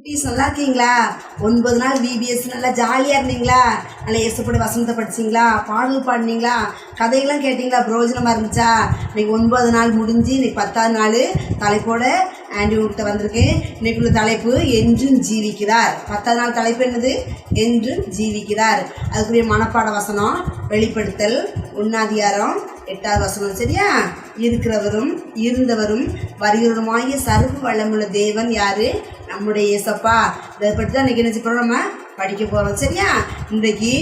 குட்டீஸ் நல்லா இருக்கீங்களா? 9 நாள் VBS நல்லா ஜாலியாக இருந்தீங்களா? நல்லா இயேசுவோட வசனத்தை படிச்சிங்களா? பாடல் பாடினீங்களா? கதையெல்லாம் கேட்டிங்களா? பிரயோஜனமாக இருந்துச்சா? இன்னைக்கு 9 நாள் முடிஞ்சு இன்னைக்கு 10ஆவது நாள் தலைப்போட ஆண்டி உங்கள்கிட்ட வந்திருக்கேன். இன்னைக்குள்ள தலைப்பு என்றும் ஜீவிக்கிறார். 10ஆவது நாள் தலைப்பு என்னது? என்றும் ஜீவிக்கிறார். அதுக்குரிய மனப்பாட வசனம் வெளிப்படுத்தல் 1 8வது வசனம். சரியா? இருக்கிறவரும் இருந்தவரும் வருகிறவருமாகிய சர்வ வல்லமுள்ள தேவன் யாரு? நம்முடைய இயேசப்பா. இதை பற்றி தான் இன்றைக்கி என்ன செய்ய நம்ம படிக்க போகிறோம். சரியா? இன்றைக்கு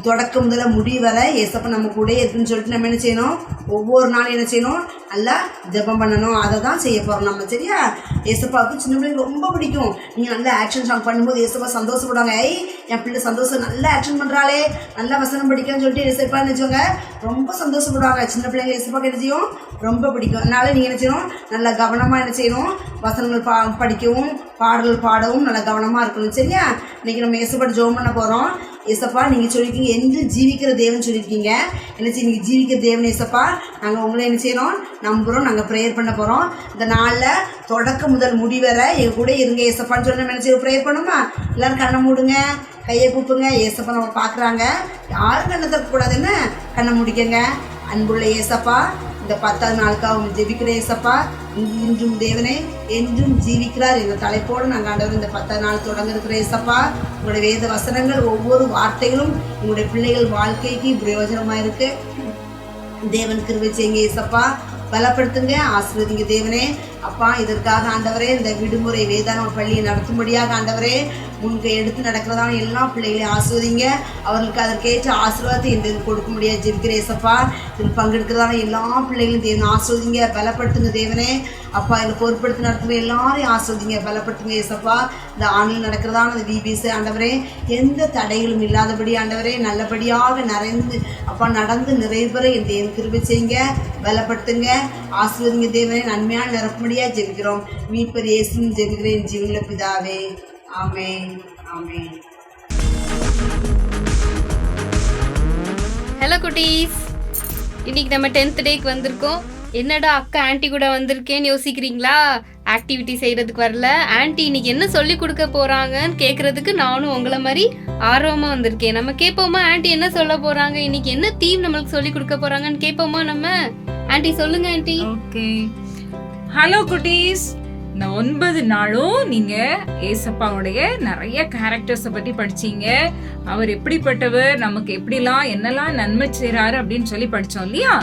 தொடக்கம் முதல்ல முடிவு வர இயேசப்பா நம்ம கூட இருக்குன்னு சொல்லிட்டு நம்ம என்ன செய்யணும்? ஒவ்வொரு நாளும் என்ன செய்யணும்? நல்லா ஜெபம் பண்ணணும். அதை தான் செய்ய போகிறோம் நம்ம. சரியா? இயேசப்பாவுக்கு சின்ன பிள்ளைங்க ரொம்ப பிடிக்கும். நீங்கள் நல்லா ஆக்ஷன் சாங் பண்ணும்போது இயேசப்பா சந்தோஷப்படுவாங்க. என் பிள்ளை சந்தோஷம் நல்லா ஆக்ஷன் பண்ணுறாளே, நல்லா வசனம் படிக்கன்னு சொல்லிட்டு இயேசப்பா நினச்சவங்க ரொம்ப சந்தோஷப்படுவாங்க. சின்ன பிள்ளைங்க இயேசப்பாக்கு என்ன செய்யும்? ரொம்ப பிடிக்கும். அதனால நீங்கள் என்ன செய்யணும்? நல்லா கவனமாக என்ன செய்யணும்? வசனங்கள் படிக்கவும் பாடல்கள் பாடவும் நல்லா கவனமாக இருக்கணும். சரியா? இன்றைக்கி நம்ம இயேசப்பாட்ட ஜெபம் பண்ண போகிறோம். இயேசப்பா நீங்கள் சொல்லியிருக்கீங்க என்று ஜீவிக்கிற தேவன் சொல்லியிருக்கீங்க. என்ன செய்ய? நீங்கள் ஜீவிக்கிற தேவன் இயேசப்பா. நாங்கள் உங்களை என்ன செய்யணும்? நம்புகிறோம். நாங்கள் ப்ரேயர் பண்ண போகிறோம். இந்த நாளில் தொடக்கம் முதல் முடிவரை எங்கள் கூட இருங்க இயேசப்பான்னு சொல்லி நம்ம என்ன செய்ய ப்ரேயர் பண்ணுமா? எல்லோரும் கண்ணை மூடுங்க, கையை கூப்புங்க. இயேசப்பா நம்ம பார்க்குறாங்க. யாரும் கண்ணை தரக்கூடாதுன்னு கண்ணை முடிக்கங்க. அன்புள்ள இயேசப்பா, இந்த 10ஆவது நாளுக்காக அவங்க ஜெபிக்கிற இயேசப்பா, இன்றும் தேவனே என்றும் ஜீவிக்கிறார் எங்கள் தலைப்போடு நாங்கள் ஆண்டவர் இந்த 10ஆவது நாள் தொடங்க இருக்கிற இயேசப்பா. உங்களுடைய வேத வசனங்கள் ஒவ்வொரு வார்த்தைகளும் உங்களுடைய பிள்ளைகள் வாழ்க்கைக்கு பிரயோஜனமாக இருக்கு. தேவன் கிருபை செய்யுங்க இயேசப்பா. பலப்படுத்துங்க, ஆசீர்வதிங்க தேவனே. அப்பா, இதற்காக ஆண்டவரே இந்த விடுமுறை வேதான பள்ளியை நடத்தும்படியாக ஆண்டவரே முன்கை எடுத்து நடக்கிறதான எல்லா பிள்ளைகளையும் ஆசீர்வதிங்க. அவர்களுக்கு அதற்கேற்ற ஆசீர்வாதத்தை என்று கொடுக்க முடியாது ஜெபிக்கிற இயேசப்பா. இதில் பங்கெடுக்கிறதான எல்லா பிள்ளைகளையும் தேவனை ஆசீர்வதிங்க, பலப்படுத்துங்க தேவனே. அப்பா, இதில் பொறுப்படுத்தி நடத்துகிற எல்லாரையும் ஆசீர்வதிங்க, பலப்படுத்துங்க இயேசப்பா. இந்த ஆண்டில் நடக்கிறதான அந்த VBS ஆண்டவரே எந்த தடைகளும் இல்லாதபடி ஆண்டவரே நல்லபடியாக நடந்து நிறைவு பெற என் தேவன் கிருபை செய்யுங்க, பலப்படுத்துங்க, ஆசீர்வதிங்க தேவனே. நன்மையான நிரப்பும்படியாக ஜெபிக்கிறோம். மீட்பர் இயேசுவின் ஜெபிக்கிறேன் ஜீவனுள்ள பிதாவே. ஆமென், ஆமென். ஹலோ குட்டீஸ், இன்னைக்கு நம்ம 10th டேக்கு வந்திருக்கோம். என்னடா அக்கா ஆன்ட்டி கூட வந்திருக்கேன்னு யோசிக்கிறீங்களா? ஆக்டிவிட்டி செய்யறதுக்கு வரல. ஆன்ட்டி இன்னைக்கு என்ன சொல்லி கொடுக்க போறாங்கன்னு கேட்கறதுக்கு நானும் உங்களை மாதிரி ஆர்வமா வந்திருக்கேன். நம்ம கேட்போமா ஆன்ட்டி என்ன சொல்ல போறாங்க, இன்னைக்கு என்ன தீம் நம்மளுக்கு சொல்லி கொடுக்க போறாங்கன்னு கேட்போமா நம்ம? ஆன்ட்டி சொல்லுங்க ஆன்ட்டி. ஓகே. ஹலோ குட்டீஸ், இந்த 9 நாளும் நீங்க ஏசப்பாவுடைய நிறைய கேரக்டர்ஸை பற்றி படிச்சீங்க. அவர் எப்படிப்பட்டவர், நமக்கு எப்படிலாம் என்னெல்லாம் நன்மை செய்றாரு அப்படின்னு சொல்லி படிச்சோம் இல்லையா?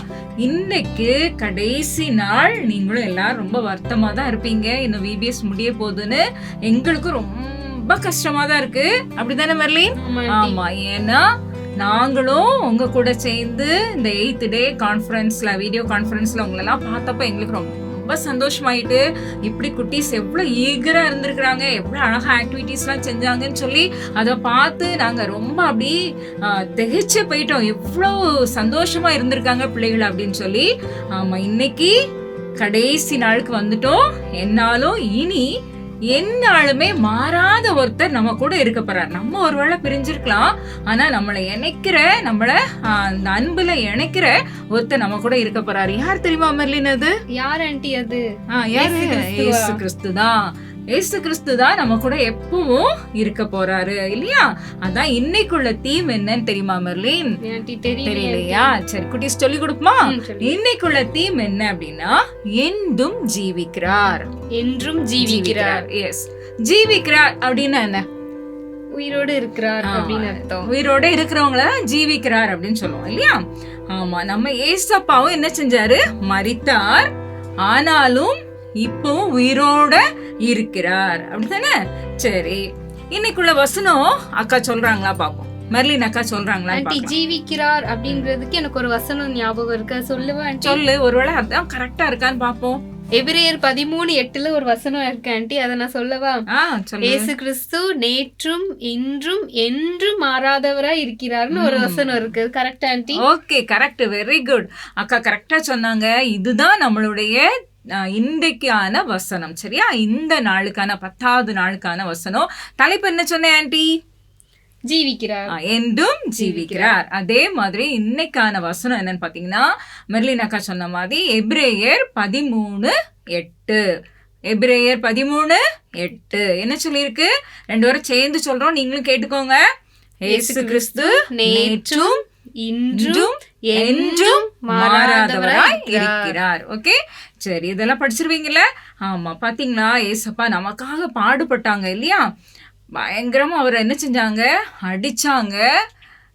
இன்னைக்கு கடைசி நாள். நீங்களும் எல்லாரும் ரொம்ப வருத்தமா தான் இருப்பீங்க. இன்னும் VBS முடிய போகுதுன்னு. எங்களுக்கும் ரொம்ப கஷ்டமா தான் இருக்கு. அப்படிதானே மெர்லின்? ஆமா, ஏன்னா நாங்களும் உங்க கூட சேர்ந்து இந்த 8th டே கான்ஃபரன்ஸ்ல, வீடியோ கான்ஃபரன்ஸ்ல உங்களெல்லாம் பார்த்தப்ப எங்களுக்கு ரொம்ப சந்தோஷமாயிட்டு, இப்படி குட்டீஸ் எவ்வளவு ஈகரா இருந்திருக்கிறாங்க, எவ்வளவு அழகா ஆக்டிவிட்டிஸ் எல்லாம் செஞ்சாங்கன்னு சொல்லி அதை பார்த்து நாங்க ரொம்ப அப்படி திகைச்சு போயிட்டோம். எவ்வளவு சந்தோஷமா இருந்திருக்காங்க பிள்ளைகள் அப்படின்னு சொல்லி. ஆமா, இன்னைக்கு கடைசி நாளுக்கு வந்துட்டோம். என்னாலும் இனி என்னாலுமே மாறாத ஒருத்தர் நம்ம கூட இருக்க போறார். நம்ம ஒருவேளை பிரிஞ்சிருக்கலாம், ஆனா நம்மளை இணைக்கிற, நம்மள அந்த அன்புல இணைக்கிற ஒருத்தர் நம்ம கூட இருக்க போறாரு. யார் தெரியுமா மெர்லின்? அது யார் ஆன்ட்டி? அது யாரு? இயேசு கிறிஸ்து தான். இயேசு கிறிஸ்து தான் நம்ம கூட எப்பவும் இருக்க போறாரு இல்லையா? அதான் இன்னைக்குள்ள தீம் என்னன்னு தெரியுமா மெர்லின்? தெரியலையா? சரி குட்டீஸ் சொல்லி கொடுக்குமா? இன்னைக்குள்ள தீம் என்ன அப்படின்னா, என்றும் ஜீவிக்கிறார். என்றும் ஜீவிக்கிறார். எஸ், ஜீவிக்கிறார் அப்படின்னா என்ன? உயிரோடு இருக்கிறார் அப்படின்னு அர்த்தம். உயிரோட இருக்கிறவங்கள ஜீவிக்கிறார் அப்படின்னு சொல்லுவோம் இல்லையா? ஆமா, நம்ம ஏசப்பாவும் என்ன செஞ்சாரு? மரித்தார், ஆனாலும் இப்போ உயிரோட இருக்கிறார். அப்படித்தானே? சரி, இன்னைக்குள்ள வசனம் அக்கா சொல்றாங்களா பாப்போம். மெர்லின் அக்கா சொல்றாங்களா? ஜீவிக்கிறார் அப்படிங்கிறதுக்கு எனக்கு ஒரு வசனம் ஞாபகம் இருக்கு, சொல்லுவா? சொல்லு, ஒருவேளை அதான் கரெக்டா இருக்கான்னு பாப்போம். எபிரேயர் 13:8 ஒரு வசனம் இருக்கு ஆன்ட்டி, அதை நான் சொல்லவா? இயேசு கிறிஸ்து நேற்றும் இன்றும் என்றும் மாறாதவரா இருக்கிறார்னு ஒரு வசனம் இருக்கு. கரெக்டா anti? Okay, correct, very good. அக்கா கரெக்டா சொன்னாங்க. இதுதான் நம்மளுடைய இன்றைக்கான வசனம். சரியா? இந்த நாளுக்கான 10ஆவது நாளுக்கான வசனம். தலைப்பு என்ன சொன்னேன் ஆன்ட்டி? ஜீவிக்கிறார், என்றும் ஜீவிக்கிறார். அதே மாதிரி இன்னைக்கான வசனம் என்னன்னு பாத்தீங்கன்னா, மெர்லின் அக்கா சொன்ன மாதிரி எபிரேயர் 13:8. எபிரேயர் 13:8 என்ன சொல்லியிருக்கு? 2 பேரும் சேர்ந்து சொல்றோம், நீங்களும் கேட்டுக்கோங்க. இயேசு கிறிஸ்து நேற்றும் இன்றும் என்றும் மாறாதவராய் இருக்கிறார். ஓகே, சரி, இதெல்லாம் படிச்சிருவீங்கல்ல? ஆமா, பாத்தீங்களா, ஏசப்பா நமக்காக பாடுபட்டாங்க இல்லையா? பயங்கரமா அவரை என்ன செஞ்சாங்க? அடிச்சாங்க,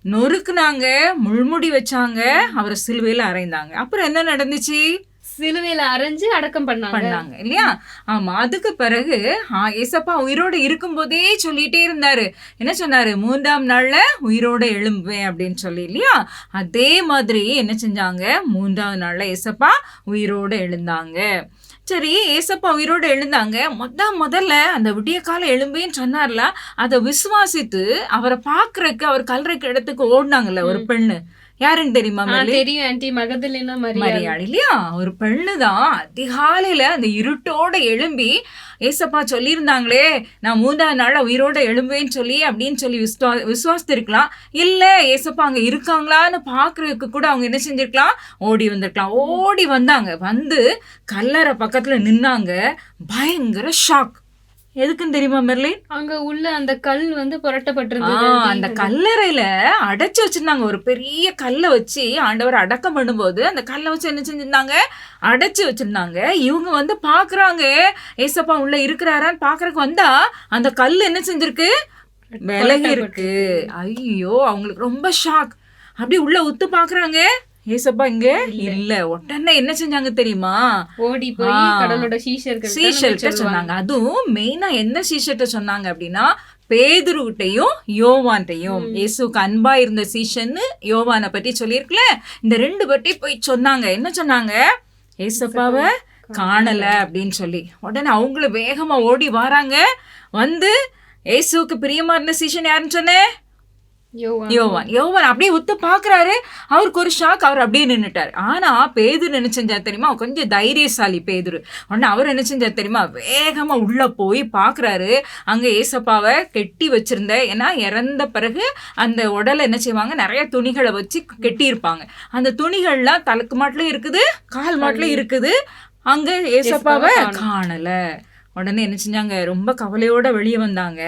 நொறுக்குனாங்க, முள்முடி வச்சாங்க, அவரை சிலுவையில அறைந்தாங்க. அப்புறம் என்ன நடந்துச்சு? சிலுவையில அரைஞ்சு அடக்கம் பண்ணாங்க இல்லையா? ஆமா, அதுக்கு பிறகு ஏசப்பா உயிரோட இருக்கும் போதே சொல்லிட்டே இருந்தாரு. என்ன சொன்னாரு? 3ஆம் நாள்ல உயிரோட எழும்புவேன் அப்படின்னு சொல்லி, இல்லையா? அதே மாதிரி என்ன செஞ்சாங்க? 3ஆவது நாள்ல ஏசப்பா உயிரோட எழுந்தாங்க. சரி, ஏசப்பா உயிரோட எழுந்தாங்க. முதல்ல அந்த விடிய கால எழும்பேன்னு சொன்னார்ல, அதை விசுவாசித்து அவரை பாக்குறதுக்கு அவர் கல்றைக்கு இடத்துக்கு ஓடினாங்கல்ல ஒரு பெண்ணு. யாருன்னு தெரியுமா? தெரியும் ஆன்ட்டி, மகதலேனா மரியாள் இல்லையா? ஒரு பெண்ணுதான் அதிகாலையில அந்த இருட்டோட எழும்பி, ஏசப்பா சொல்லியிருந்தாங்களே நான் 3ஆவது நாள்ல உயிரோட எழும்பேன்னு சொல்லி அப்படின்னு சொல்லி விசுவாசித்திருக்கலாம். இல்ல ஏசப்பா அங்க இருக்காங்களான்னு பாக்குறதுக்கு கூட அவங்க என்ன செஞ்சிருக்கலாம்? ஓடி வந்திருக்கலாம். ஓடி வந்தாங்க, வந்து கல்லறை பக்கத்துல நின்னாங்க. பயங்கர ஷாக். எதுக்குன்னு தெரியுமா மெர்லின்? அங்க உள்ள அந்த கல் வந்து புரட்டப்பட்டிருந்தது. அந்த கல்லறையில அடைச்சு வச்சிருந்தாங்க. ஒரு பெரிய கல்லை வச்சு ஆண்டவர் அடக்கம் பண்ணும்போது அந்த கல்லை வச்சு என்ன செஞ்சிருந்தாங்க? அடைச்சு வச்சிருந்தாங்க. இவங்க வந்து பாக்குறாங்க, ஏசப்பா உள்ள இருக்கிறாரான்னு பாக்குறதுக்கு வந்தா அந்த கல் என்ன செஞ்சிருக்கு? விலகி இருக்கு. ஐயோ, அவங்களுக்கு ரொம்ப ஷாக். அப்படி உள்ள உத்து பாக்குறாங்க, ஏசப்பா இங்க இல்ல. உடனே என்ன செஞ்சாங்க தெரியுமா? ஓடி போய் கடவுளோட சீஷர்கிட்ட சொன்னாங்க. அதுவும் மெயினா என்ன சீஷர்கிட்ட சொன்னாங்க அப்படின்னா, பேதுருகிட்டையும் யோவான்ட்டையும். இயேசுக்கு அன்பா இருந்த சீஷன்னு யோவானை பத்தி சொல்லியிருக்கல, இந்த 2 பத்தி போய் சொன்னாங்க. என்ன சொன்னாங்க? ஏசப்பாவை காணல அப்படின்னு சொல்லி. உடனே அவங்களும் வேகமா ஓடி வராங்க. வந்து இயேசுக்கு பிரியமா இருந்த சீஷன் யாருன்னு சொன்னேன்? யோவான். அப்படியே உத்து பாக்குறாரு. அவருக்கு ஒரு ஷாக். அவர் அப்படியே நின்னுட்டாரு. ஆனா பேதுரு என்ன செஞ்சார் தெரியுமா? கொஞ்சம் தைரியசாலி பேதுரு. உடனே அவர் என்ன செஞ்சார் தெரியுமா? வேகமா உள்ள போய் பாக்குறாரு. அங்க ஏசப்பாவை கெட்டி வச்சிருந்த, ஏன்னா இறந்த பிறகு அந்த உடலை என்ன செய்வாங்க? நிறைய துணிகளை வச்சு கெட்டி இருப்பாங்க. அந்த துணிகள்லாம் தலைக்கு மாட்டிலும் இருக்குது, கால் மாட்டிலும் இருக்குது. அங்க ஏசப்பாவை காணல. உடனே என்ன செஞ்சாங்க? ரொம்ப கவலையோட வெளியே வந்தாங்க.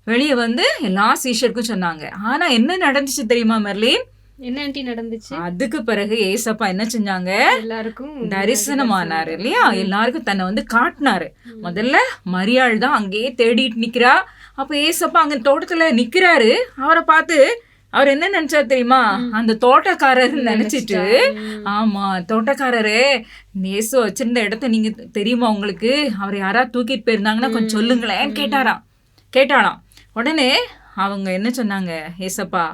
வெளியே வந்து எல்லா சீஷருக்கும் சொன்னாங்க. ஆனா என்ன நடந்துச்சு தெரியுமா மெர்லின்? என்ன ஆன்ட்டி நடந்துச்சு? அதுக்கு பிறகு ஏசப்பா என்ன செஞ்சாங்க? எல்லாருக்கும் தரிசனமானாரு இல்லையா? எல்லாருக்கும் தன்னை வந்து காட்டினாரு. முதல்ல மரியாள் தான் அங்கேயே தேடிட்டு நிக்கிறா. அப்ப ஏசப்பா அங்க தோட்டத்துல நிக்கிறாரு. அவரை பார்த்து அவர் என்ன நினைச்சாரு தெரியுமா? அந்த தோட்டக்காரர் நினைச்சிட்டு, ஆமா தோட்டக்காரரே, இயேசு வச்சிருந்த இடத்த நீங்க தெரியுமா உங்களுக்கு? அவர் யாராவது தூக்கிட்டு போயிருந்தாங்கன்னா கொஞ்சம் சொல்லுங்களேன் கேட்டாளாம். உடனே அவங்க என்ன சொன்னாங்க? ஏசப்பா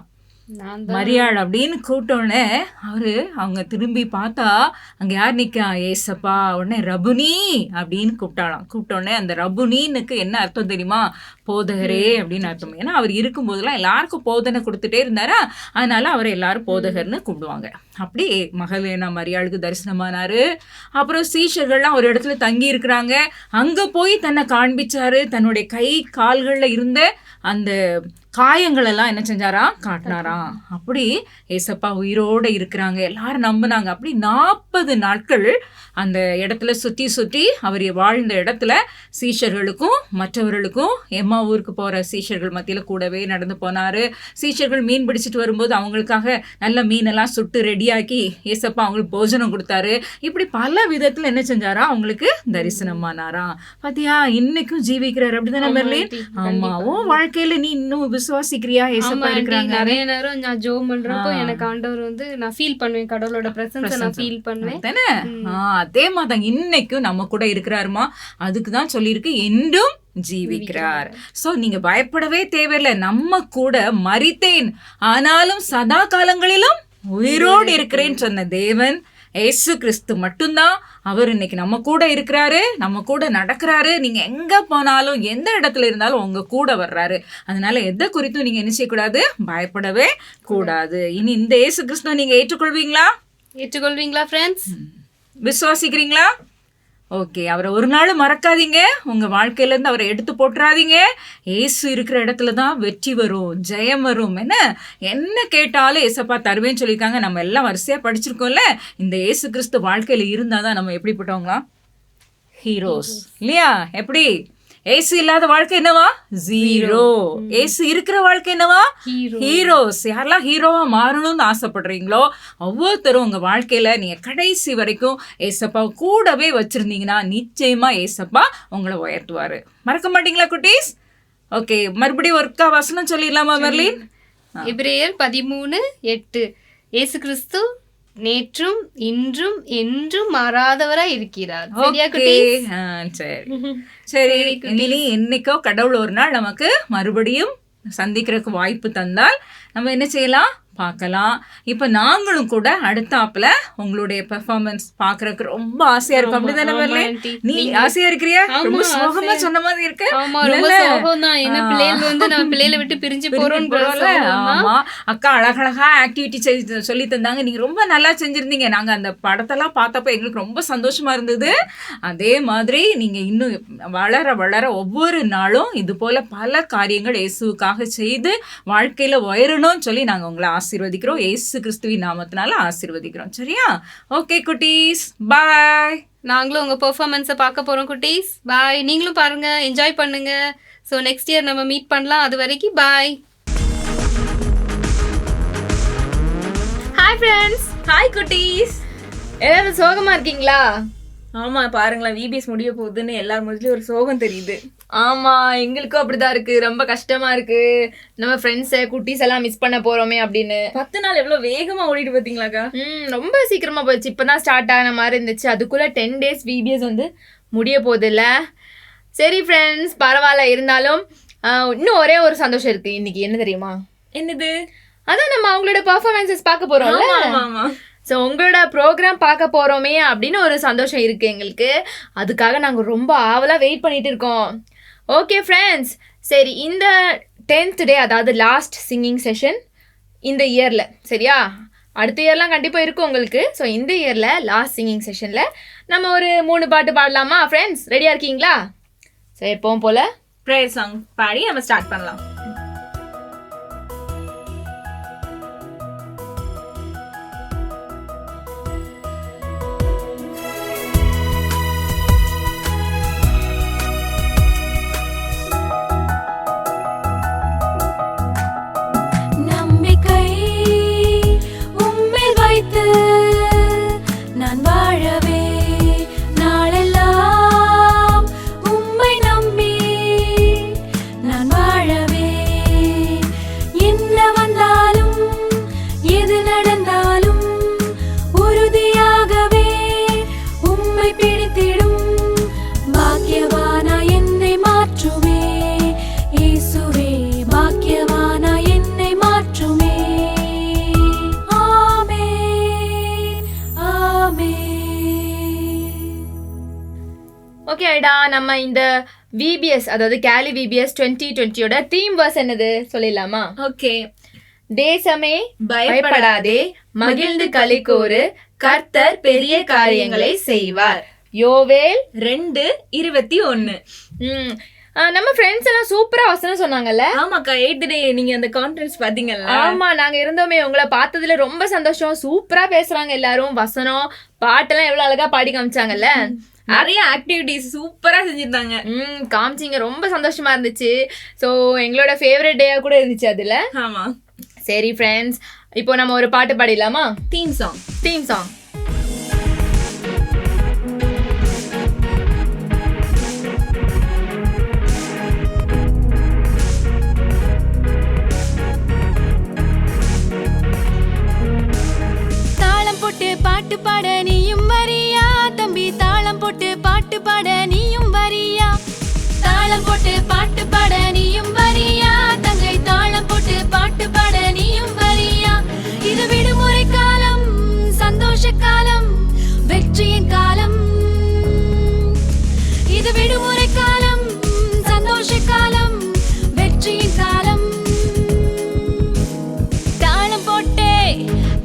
மரியாள் அப்படின்னு கூப்பிட்டோடனே அவங்க திரும்பி பார்த்தா அங்க யார் நிக்கா? ஏசப்பா. உடனே ரபுனி அப்படின்னு கூப்பிட்டோடனே அந்த ரபுனின்னுக்கு என்ன அர்த்தம் தெரியுமா? போதகரே அப்படின்னு அர்த்தம். ஏன்னா அவர் இருக்கும்போதெல்லாம் எல்லாருக்கும் போதனை கொடுத்துட்டே இருந்தாரா, அதனால அவரை எல்லாரும் போதகர்னு கூப்பிடுவாங்க. அப்படி மகதலேனா மரியாளுக்கு தரிசனமானாரு. அப்புறம் சீஷர்கள்லாம் ஒரு இடத்துல தங்கி இருக்கிறாங்க. அங்க போய் தன்னை காண்பிச்சாரு. தன்னுடைய கை கால்கள்ல இருந்த அந்த காயங்கள் எல்லாம் என்ன செஞ்சாராம்? காட்டினாராம். அப்படி ஏசப்பா உயிரோட இருக்கிறாங்க. எல்லாரும் நம்பினாங்க. அப்படி 40 நாட்கள் அந்த இடத்துல சுத்தி அவர் வாழ்ந்த இடத்துல சீஷர்களுக்கும் மற்றவர்களுக்கும் எம்மா ஊருக்கு போற சீஷர்கள் மத்தியில கூடவே நடந்து போனாரு. சீஷர்கள் மீன் பிடிச்சிட்டு வரும்போது அவங்களுக்காக நல்ல மீனெல்லாம் சுட்டு ரெடியாக்கி ஏசப்பா அவங்களுக்கு போஜனம் கொடுத்தாரு. இப்படி பல விதத்துல என்ன செஞ்சாரா? அவங்களுக்கு தரிசனமானாராம். பாத்தியா, இன்னைக்கும் ஜீவிக்கிறாரு. அப்படிதானே மெர்லின்? ஆமா. உன் வாழ்க்கையில நீ இன்னும் விசுவாசிக்கிறியா? ஏசப்பா இருக்கிறாங்க. நிறைய நேரம் நான் ஜெபம் பண்றப்போ எனக்கு ஆண்டவர் வந்து நான் ஃபீல் பண்ணுவேன், கடவுளோட பிரசன்ஸை நான் ஃபீல் பண்ணுவேன். அதே மாதிரி இன்னைக்கும் நம்ம கூட இருக்கிறாருமா. அதுக்குதான் சொல்லியிருக்கு, என்றும் ஜீவிக்கிறார். சோ நீங்க பயப்படவே தேவையில்லை. நம்ம கூட மரித்தேன் ஆனாலும் சதா காலங்களிலும் உயிரோடு இருக்கிறேன்னு சொன்ன தேவன் ஏசு கிறிஸ்து மட்டும்தான். அவர் இன்னைக்கு நம்ம கூட இருக்கிறாரு, நம்ம கூட நடக்கிறாரு. நீங்க எங்க போனாலும் எந்த இடத்துல இருந்தாலும் உங்க கூட வர்றாரு. அதனால எதை குறித்தும் நீங்க என்ன செய்யக்கூடாது? பயப்படவே கூடாது. இனி இந்த ஏசு கிறிஸ்துவை நீங்க ஏற்றுக்கொள்வீங்களா ஃப்ரெண்ட்ஸ்? விசுவாசிக்கிறீங்களா? ஓகே. அவரை ஒரு நாள் மறக்காதீங்க. உங்க வாழ்க்கையில இருந்து அவரை எடுத்து போட்டுறாதீங்க. ஏசு இருக்கிற இடத்துல தான் வெற்றி வரும், ஜெயம் வரும். என்ன கேட்டாலும் ஏசப்பா தருவேன்னு சொல்லியிருக்காங்க. நம்ம எல்லாம் வரிசையா படிச்சிருக்கோம்ல. இந்த ஏசு கிறிஸ்து வாழ்க்கையில இருந்தாதான் நம்ம எப்படிப்பட்டவங்களா? ஹீரோஸ் இல்லையா? எப்படி ஏசு இல்லாத வாழ்க்கை என்னவா? ஜீரோ. ஏசு இருக்கிற வாழ்க்கை என்னவா? ஹீரோஸ். யாரெல்லாம் ஹீரோவா மாறணும்னு ஆசைப்படுறீங்களோ ஒவ்வொருத்தரும் உங்க வாழ்க்கையில நீங்க கடைசி வரைக்கும் ஏசப்பா கூடவே வச்சிருந்தீங்கன்னா நிச்சயமா ஏசப்பா உங்களை உயர்த்துவாரு. மறக்க மாட்டீங்களா குட்டீஸ்? ஓகே, மறுபடியும் ஒருக்கா வசனம் சொல்லிடலாமா மெர்லின்? எபிரேயர் 13:8 இயேசு கிறிஸ்து நேற்றும் இன்றும் என்றும் மாறாதவரா இருக்கிறார். சரியா குட்டீஸ்? சரி, இனி என்னைக்கோ கடவுள் ஒரு நாள் நமக்கு மறுபடியும் சந்திக்கிறதுக்கு வாய்ப்பு தந்தால் நம்ம என்ன செய்யலாம்? பார்க்கலாம். இப்போ நாங்களும் கூட அடுத்தாப்புல உங்களுடைய பெர்ஃபார்மன்ஸ் பார்க்கறதுக்கு ரொம்ப ஆசையா இருக்கும். அப்படிதானே மெர்லின்? நீ ஆசையா இருக்கிறியா? ரொம்ப சோகமா சொன்ன மாதிரி இருக்கு. ஆமா, ரொம்ப சோகம் தான். ஏன்னா பிள்ளைகள் வந்து நம்ம பிள்ளைகளை விட்டு பிரிஞ்சு போறோம்ன்றதுல. ஆமா, அக்கா அழகழகா ஆக்டிவிட்டி சொல்லி தந்தாங்க. நீங்க ரொம்ப நல்லா செஞ்சிருந்தீங்க. நாங்க அந்த படத்தெல்லாம் பார்த்தப்ப எங்களுக்கு ரொம்ப சந்தோஷமா இருந்தது. அதே மாதிரி நீங்க இன்னும் வளர வளர ஒவ்வொரு நாளும் இது போல பல காரியங்கள் இயேசுவுக்காக செய்து வாழ்க்கையில உயரணும்னு சொல்லி நாங்க உங்களை ஆசீர்வதிக்கிறோம். இயேசு கிறிஸ்துவின் நாமத்தினால ஆசீர்வதிக்கிறோம். சரியா? ஓகே குட்டீஸ், பாய். நாங்களும் உங்க பெர்ஃபார்மன்ஸை பார்க்க போறோம் குட்டீஸ். பாய். நீங்களும் பாருங்க, என்ஜாய் பண்ணுங்க. ஸோ நெக்ஸ்ட் இயர் நம்ம மீட் பண்ணலாம். அது வரைக்கும் பாய். Hi friends. ஹாய் குட்டீஸ். எல்லாரும் சோகமா இருக்கீங்களா? ஆமா, பாருங்களேன், விபிஎஸ் முடிய போகுதுன்னு எல்லார் முதலையும் ஒரு சோகம் தெரியுது. ஆமா, எங்களுக்கும் அப்படிதான் இருக்கு. ரொம்ப கஷ்டமா இருக்கு. நம்ம ஃப்ரெண்ட்ஸை குட்டீஸ் எல்லாம் மிஸ் பண்ண போறோமே அப்படின்னு. 10 நாள் எவ்வளவு வேகமா ஓடிட்டு பாத்தீங்களாக்கா? ரொம்ப சீக்கிரமா போயிடுச்சு. இப்பதான் ஸ்டார்ட் ஆன மாதிரி இருந்துச்சு. அதுக்குள்ள 10 days விபிஎஸ் வந்து முடிய போகுது இல்ல. சரி ஃப்ரெண்ட்ஸ், பரவாயில்ல. இருந்தாலும் இன்னும் ஒரே ஒரு சந்தோஷம் இருக்கு இன்னைக்கு. என்ன தெரியுமா? என்னது? அதான் நம்ம அவங்களோட பர்ஃபார்மன்ஸஸ் பார்க்க போறோம்ல. ஆமா. ஸோ உங்களோட ப்ரோக்ராம் பார்க்க போறோமே அப்படின்னு ஒரு சந்தோஷம் இருக்கு எங்களுக்கு. அதுக்காக நாங்கள் ரொம்ப ஆவலாக வெயிட் பண்ணிட்டு இருக்கோம். ஓகே ஃப்ரெண்ட்ஸ், சரி, இந்த 10th டே, அதாவது லாஸ்ட் சிங்கிங் செஷன் இந்த இயரில், சரியா? அடுத்த இயர்லாம் கண்டிப்பாக இருக்கும் உங்களுக்கு. ஸோ இந்த இயரில் லாஸ்ட் சிங்கிங் செஷனில் நம்ம ஒரு 3 பாட்டு பாடலாமா ஃப்ரெண்ட்ஸ்? ரெடியாக இருக்கீங்களா? சரி, எப்பவும் போல் ப்ரேயர் சாங் பாடி நம்ம ஸ்டார்ட் பண்ணலாம். நான் வாழவே நாளெல்லாம் உம்மை நம்பி நான் வாழவே, என்ன வந்தாலும் எது நடந்தாலும் உறுதியாகவே உம்மை பிடித்திடும் பாக்கியவானா என்னை மாற்றுமே இயேசுவே, பாக்கியவானா என்னை மாற்றுமே. ஓகே ஐடா, நம்ம இந்த விபிஎஸ், அதாவது கேலி விபிஎஸ் 2020யோட தீம் வர்ஸ் என்னது சொல்லிடலாமா? ஓகே. தேசமே பயப்படாதே, மகிழ்ந்து களிக்கூறு, கர்த்தர் பெரிய காரியங்களை செய்வார். யோவேல் 2:21. நம்ம ஃப்ரெண்ட்ஸ் எல்லாம் சூப்பரா வசனம் சொன்னாங்கல்ல. ஆமாக்கா, 8th டே நீங்க அந்த கான்ஃபரன்ஸ் பாத்தீங்கல்ல? ஆமா, நாங்க இருந்தோமே. உங்களை பார்த்ததுல ரொம்ப சந்தோஷம். சூப்பரா பேசுறாங்க எல்லாரும். வசனம் பாட்டெல்லாம் எவ்வளவு அழகா பாடி காமிச்சாங்கல்ல. நிறைய ஆக்டிவிட்டிஸ் சூப்பரா செஞ்சிருந்தாங்க. காமிச்சிங்க. ரொம்ப சந்தோஷமா இருந்துச்சு. ஸோ எங்களோட ஃபேவரட் டேயா கூட இருந்துச்சு அதுல. ஆமா. சரி ஃப்ரெண்ட்ஸ், இப்போ நம்ம ஒரு பாட்டு பாடிடலாமா? Theme song. தாளம் போட்டு பாட்டு பாட நீயும் வரியா தம்பி? தாளம் போட்டு பாட்டு பாட நீயும் வரியா? தாளம் போட்டு பாட்டு பாட நீயும் வரியா தங்கை? தாளம் போட்டு பாட்டு பாட நீயும் வரியா? இது விடுமுறை காலம், சந்தோஷ காலம், வெற்றியின் காலம். இது விடுமுறை காலம், சந்தோஷ காலம், வெற்றியின் காலம். தாளம் போட்டே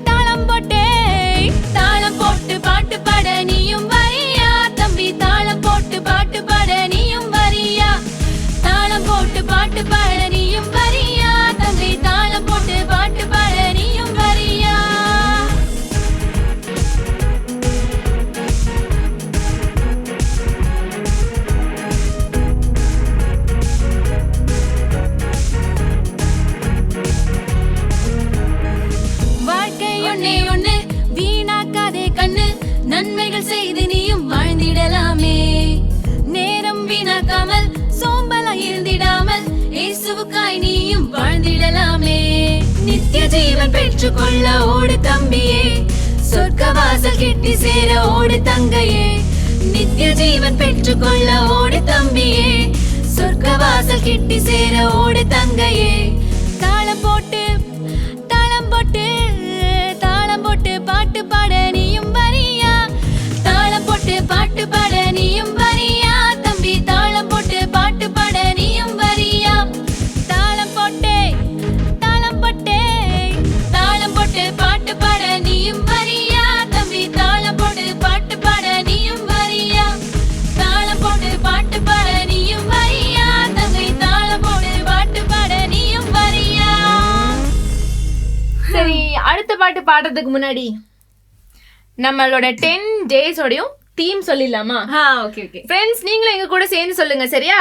தாளம் போட்டு பாட்டு பாட நீயும் வரியா தம்பி? தாளம் போட்டு பாட்டு பாட நீயும் வரியா? தாளம் போட்டு பாட்டு பாட நீயும் வரியா தம்பி? தாளம் போட்டு பாட்டு பாட நீயும் வரியா? வாழ்ந்திடலாமே. நித்திய ஜீவன் பெற்றுக்கொள்ள ஓடு தம்பியே, சொர்க்க வாசல் கிட்டி சேர ஓடு தங்கையே. நித்திய ஜீவன் பெற்றுக்கொள்ள ஓடு தம்பியே, சொர்க்க வாசல் கிட்டி சேர ஓடு தங்கையே. தாளம் போட்டு தாளம் போட்டு தாளம் போட்டு பாட்டு பாட நீயும் வரியா? தாளம் போட்டு பாட்டு பாட நீயும் வரியா? தம்பி தாளம் போட்டு பாட்டு பாட நீயும் வரியா? தாளம் போட்டு தாளம் போட்டு தாளம் போட்டு பாட்டு பாட நீயும் வரியா? தம்பி தாளம் போட்டு பாட்டு பாட நீயும் வரியா? தாளம் போட்டு பாட்டு பாட நீயும் வரியா? தங்கை தாளம் போட்டு பாட்டு பாட நீயும் வரியா? சரி, அடுத்த பாட்டு பாடுறதுக்கு முன்னாடி நம்மளோட 10 டேஸோடையும் தீம் சொல்லிடலாமா? Okay okay. ஃப்ரெண்ட்ஸ், நீங்களும் எங்க கூட சேர்ந்து சொல்லுங்க, சரியா?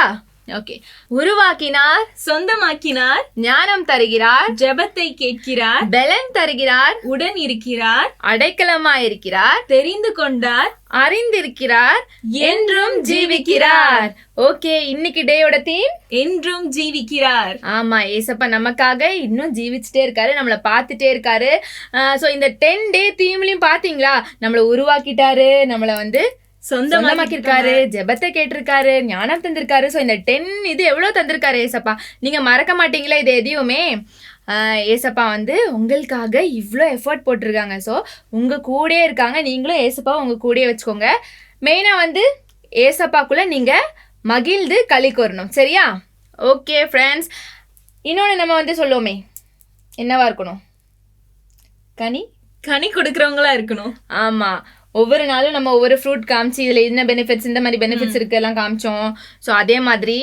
ஓகே. உருவாக்கினார், சொந்தமாக்கினார், ஞானம் தருகிறார், ஜெபத்தை கேட்கிறார், பலன் தருகிறார், உடன் இருக்கிறார், அடைக்கலமாயிருக்கிறார், தெரிந்து கொண்டார், அறிந்திருக்கிறார், என்றும் ஜீவிக்கிறார். ஓகே, இன்னைக்கு டேயோட தீம் என்றும் ஜீவிக்கிறார். ஆமா, ஏசப்பா நமக்காக இன்னும் ஜீவிச்சுட்டே இருக்காரு, நம்மளை பார்த்துட்டே இருக்காரு. ஸோ இந்த 10 டே தீம்லயும் பாத்தீங்களா, நம்மளை உருவாக்கிட்டாரு, நம்மளை வந்து சொந்தமாக்கிருக்காரு, ஜெபத்தை கேட்டிருக்காரு, ஞானம் தந்திருக்காரு. ஸோ இந்த 10 இது எவ்வளவு தந்திருக்காரு ஏசப்பா, நீங்க மறக்க மாட்டீங்களா இது எதையுமே? ஏசப்பா வந்து உங்களுக்காக இவ்வளோ எஃபர்ட் போட்டிருக்காங்க. ஸோ உங்க கூடயே இருக்காங்க, நீங்களும் ஏசப்பா உங்க கூடயே வச்சுக்கோங்க. மெயினா வந்து ஏசப்பாக்குள்ள நீங்க மகிழ்ந்து களி கூறணும், சரியா? ஓகே ஃப்ரெண்ட்ஸ், இன்னொன்று நம்ம வந்து சொல்லுவோமே, என்னவா இருக்கணும்? கனி கொடுக்கறவங்களா இருக்கணும். ஆமா, ஒவ்வொரு நாளும் நம்ம ஒவ்வொரு ஃப்ரூட் காமிச்சு இதில் என்ன பெனிஃபிட்ஸ், இந்த மாதிரி பெனிஃபிட்ஸ் இருக்கு எல்லாம் காமிச்சோம். ஸோ அதே மாதிரி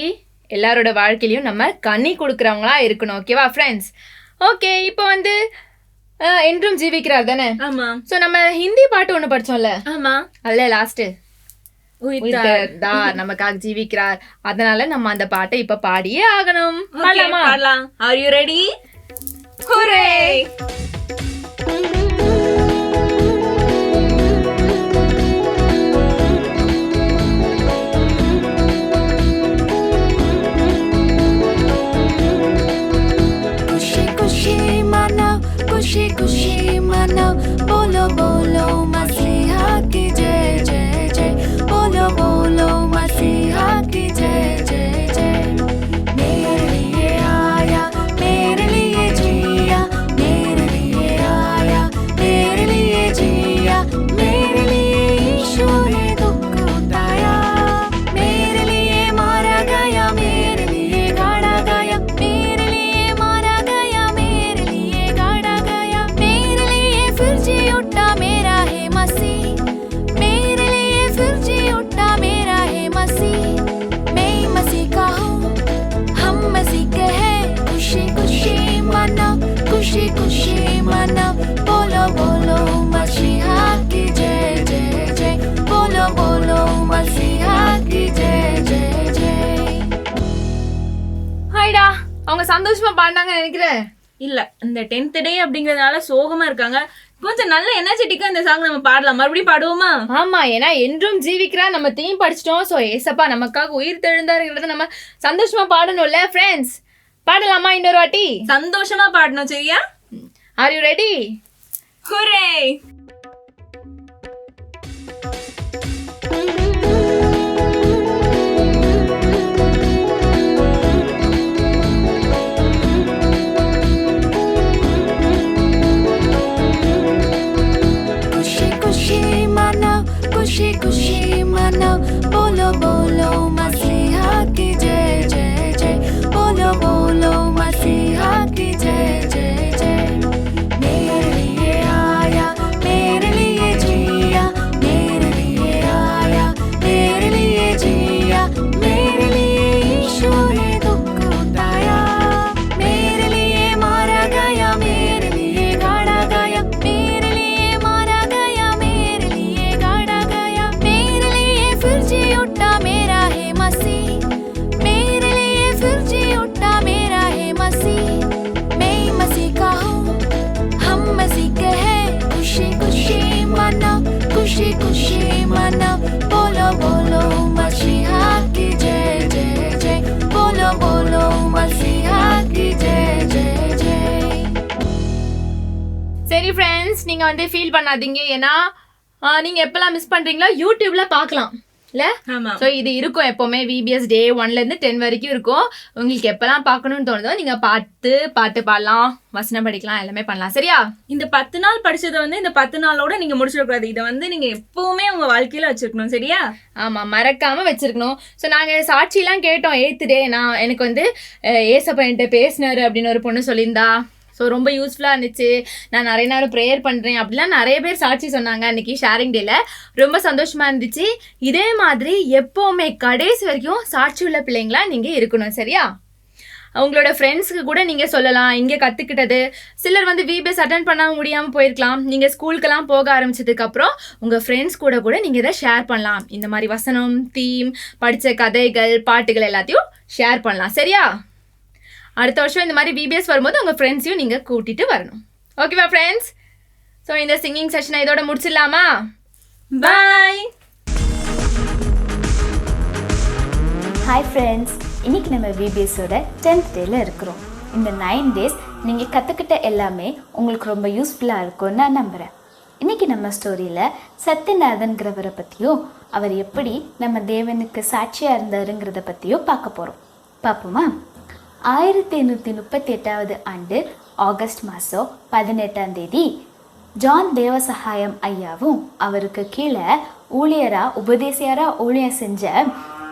எல்லாரோட வாழ்க்கையிலையும் நம்ம கனி கொடுக்குறவங்களா இருக்கணும். ஓகேவா ஃப்ரெண்ட்ஸ்? ஓகே, இப்போ வந்து என்றும் ஜீவிக்கிறார் தானே? ஆமா ஸோ நம்ம ஹிந்தி பாட்டு ஒன்று படிச்சோம்ல, ஆமா. அதில் லாஸ்ட்டு உயிர்த்தார். நமக்காக ஜீவிக்கிறார். அதனால நம்ம அந்த பாட்டை இப்ப பாடியே ஆகணும். Okay, பாடலாம். Are you ready? Hooray! खुशी खुशी मनाओ, खुशी खुशी मनाओ, बोलो बोलो मसीहा की जय जय जय, बोलो बोलो मसीहा की जय जय जय। मेरे लिए आया, मेरे लिए जिया, मेरे लिए आया, मेरे लिए जिया, मेरे लिए यीशु ने दुख उठाया, मेरे लिए मारा गया, मेरे लिए गाड़ा गया, मेरे लिए मारा गया, मेरे लिए गाड़ा गया, मेरे लिए फिर जी उठा मेरा है मसीह, मेरे लिए फिर जी उठा मेरा है मसीह। मैं मसीह का हूँ, हम मसीह के हैं, खुशी खुशी मनाओ, खुशी खुशी मनाओ, बोलो बोलो मसीहा की जय जय जय, बोलो बोलो मसीहा की जय जय जय। ஹாய்டா, அவங்க சந்தோஷமா பாடினாங்கன்னு நினைக்கிறேன். இல்ல, இந்த 10th டே அப்படிங்கறதுனால சோகமா இருக்காங்க. கொஞ்சம் நல்ல எனர்ஜெட்டிக்கா இந்த சாங் நம்ம பாடலாம். மறுபடியும் பாடுவோமா? ஆமா, ஏன்னா என்றும் ஜீவிக்கிறா நம்ம தீம் படிச்சிட்டோம். ஸோ ஏசப்பா நமக்காக உயிர் தெழுந்தாருங்கிறத நம்ம சந்தோஷமா பாடணும்ல ஃப்ரெண்ட்ஸ். பாடலாமா இன்னொரு வாட்டி? சந்தோஷமா பாடணும், சரியா? Are you ready? ஹூரே! खुशी खुशी मनाओ, खुशी खुशी मनाओ, बोलो बोलो मसीहा की जय जय जय, बोलो बोलो मसीहा की जय जय जय। मेरे लिए आया, சரி ஃப்ரெண்ட்ஸ், நீங்கள் வந்து ஃபீல் பண்ணாதீங்க. ஏன்னா நீங்கள் எப்போல்லாம் மிஸ் பண்ணுறீங்களோ யூடியூப்பில் பார்க்கலாம் இல்லை? ஆமா. ஸோ இது இருக்கும் எப்போவுமே. விபிஎஸ் டே 1லேருந்து 10 வரைக்கும் இருக்கும். உங்களுக்கு எப்போல்லாம் பார்க்கணும்னு தோணுதோ நீங்கள் பாட்டு பாடலாம், வசனம் படிக்கலாம், எல்லாமே பண்ணலாம். சரியா? இந்த 10 நாள் படிச்சதை வந்து இந்த 10 நாளோட நீங்க முடிச்சிடக்கூடாது. இதை வந்து நீங்க எப்பவுமே உங்க வாழ்க்கையில வச்சிருக்கணும். சரியா? ஆமாம், மறக்காமல் வச்சுருக்கணும். ஸோ நாங்கள் சாட்சிலாம் கேட்டோம் 8th டே. எனக்கு வந்து ஏசப்பா என்கிட்ட பேசினாரு அப்படின்னு ஒரு பொண்ணு சொல்லியிருந்தா. ஸோ ரொம்ப யூஸ்ஃபுல்லாக இருந்துச்சு. நான் நிறைய நேரம் ப்ரேயர் பண்ணுறேன் அப்படிலாம் நிறைய பேர் சாட்சி சொன்னாங்க அன்றைக்கி ஷேரிங் டேல. ரொம்ப சந்தோஷமாக இருந்துச்சு. இதே மாதிரி எப்போவுமே கடைசி வரைக்கும் சாட்சி உள்ள பிள்ளைங்களா நீங்கள் இருக்கணும். சரியா? அவங்களோட ஃப்ரெண்ட்ஸுக்கு கூட நீங்கள் சொல்லலாம் இங்கே கற்றுக்கிட்டது. சிலர் வந்து விபிஎஸ் அட்டன் பண்ண முடியாமல் போயிருக்கலாம். நீங்கள் ஸ்கூலுக்கெல்லாம் போக ஆரம்பிச்சதுக்கப்புறம் உங்கள் ஃப்ரெண்ட்ஸ் கூட நீங்கள் இதை ஷேர் பண்ணலாம். இந்த மாதிரி வசனம், தீம், படித்த கதைகள், பாட்டுகள் எல்லாத்தையும் ஷேர் பண்ணலாம். சரியா? அடுத்த வருஷம் இந்த மாதிரி விபிஎஸ் வரும்போது உங்கள் ஃப்ரெண்ட்ஸையும் நீங்கள் கூட்டிகிட்டு வரணும். ஓகேவா ஃப்ரெண்ட்ஸ்? ஸோ இந்த சிங்கிங் செஷனை இதோட முடிச்சிடலாமா? பாய். ஹாய் ஃப்ரெண்ட்ஸ், இன்றைக்கி நம்ம விபிஎஸோட 10th டேயில் இருக்கிறோம். இந்த 9 days நீங்கள் கற்றுக்கிட்ட எல்லாமே உங்களுக்கு ரொம்ப யூஸ்ஃபுல்லாக இருக்கும்னு நான் நம்புகிறேன். இன்றைக்கி நம்ம ஸ்டோரியில் சத்யநாதன்கிறவரை பற்றியும் அவர் எப்படி நம்ம தேவனுக்கு சாட்சியாக இருந்தாருங்கிறத பற்றியும் பார்க்க போகிறோம். பார்ப்போமா? 1838 ஆண்டு ஆகஸ்ட் மாதம் 18ஆம் தேதி ஜான் தேவசகாயம் ஐயாவும் அவருக்கு கீழே உபதேசியராக ஊழியம் செஞ்ச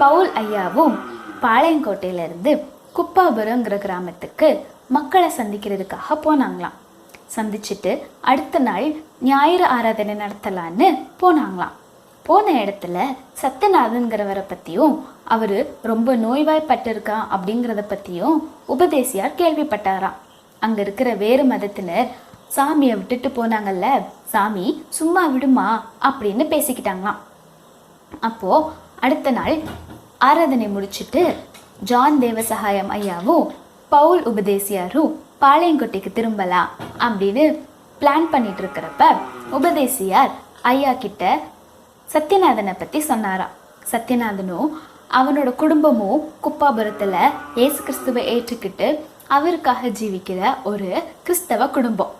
பவுல் ஐயாவும் பாளையங்கோட்டையிலேருந்து குப்பாபுரங்கிற கிராமத்துக்கு மக்களை சந்திக்கிறதுக்காக போனாங்களாம். சந்திச்சுட்டு அடுத்த நாள் ஞாயிறு ஆராதனை நடத்தலான்னு போனாங்களாம். போன இடத்துல சத்யநாதன்கிறவரை பற்றியும் அவர் ரொம்ப நோய்வாய்ப்பட்டிருக்கான் அப்படிங்கிறத பற்றியும் உபதேசியார் கேள்விப்பட்டாராம். அங்கே இருக்கிற வேறு மதத்தினர் சாமியை விட்டுட்டு போனாங்கல்ல, சாமி சும்மா விடுமா அப்படின்னு பேசிக்கிட்டாங்களாம். அப்போது அடுத்த நாள் ஆராதனை முடிச்சுட்டு ஜான் தேவசகாயம் ஐயாவும் பவுல் உபதேசியாரும் பாளையங்கோட்டைக்கு திரும்பலாம் அப்படின்னு பிளான் பண்ணிட்டு இருக்கிறப்ப உபதேசியார் ஐயா கிட்ட சத்யநாதனை பற்றி சொன்னாராம். சத்யநாதனும் அவனோட குடும்பமும் குப்பாபுரத்தில் இயேசு கிறிஸ்துவை ஏற்றுக்கிட்டு அவருக்காக ஜீவிக்கிற ஒரு கிறிஸ்தவ குடும்பம்.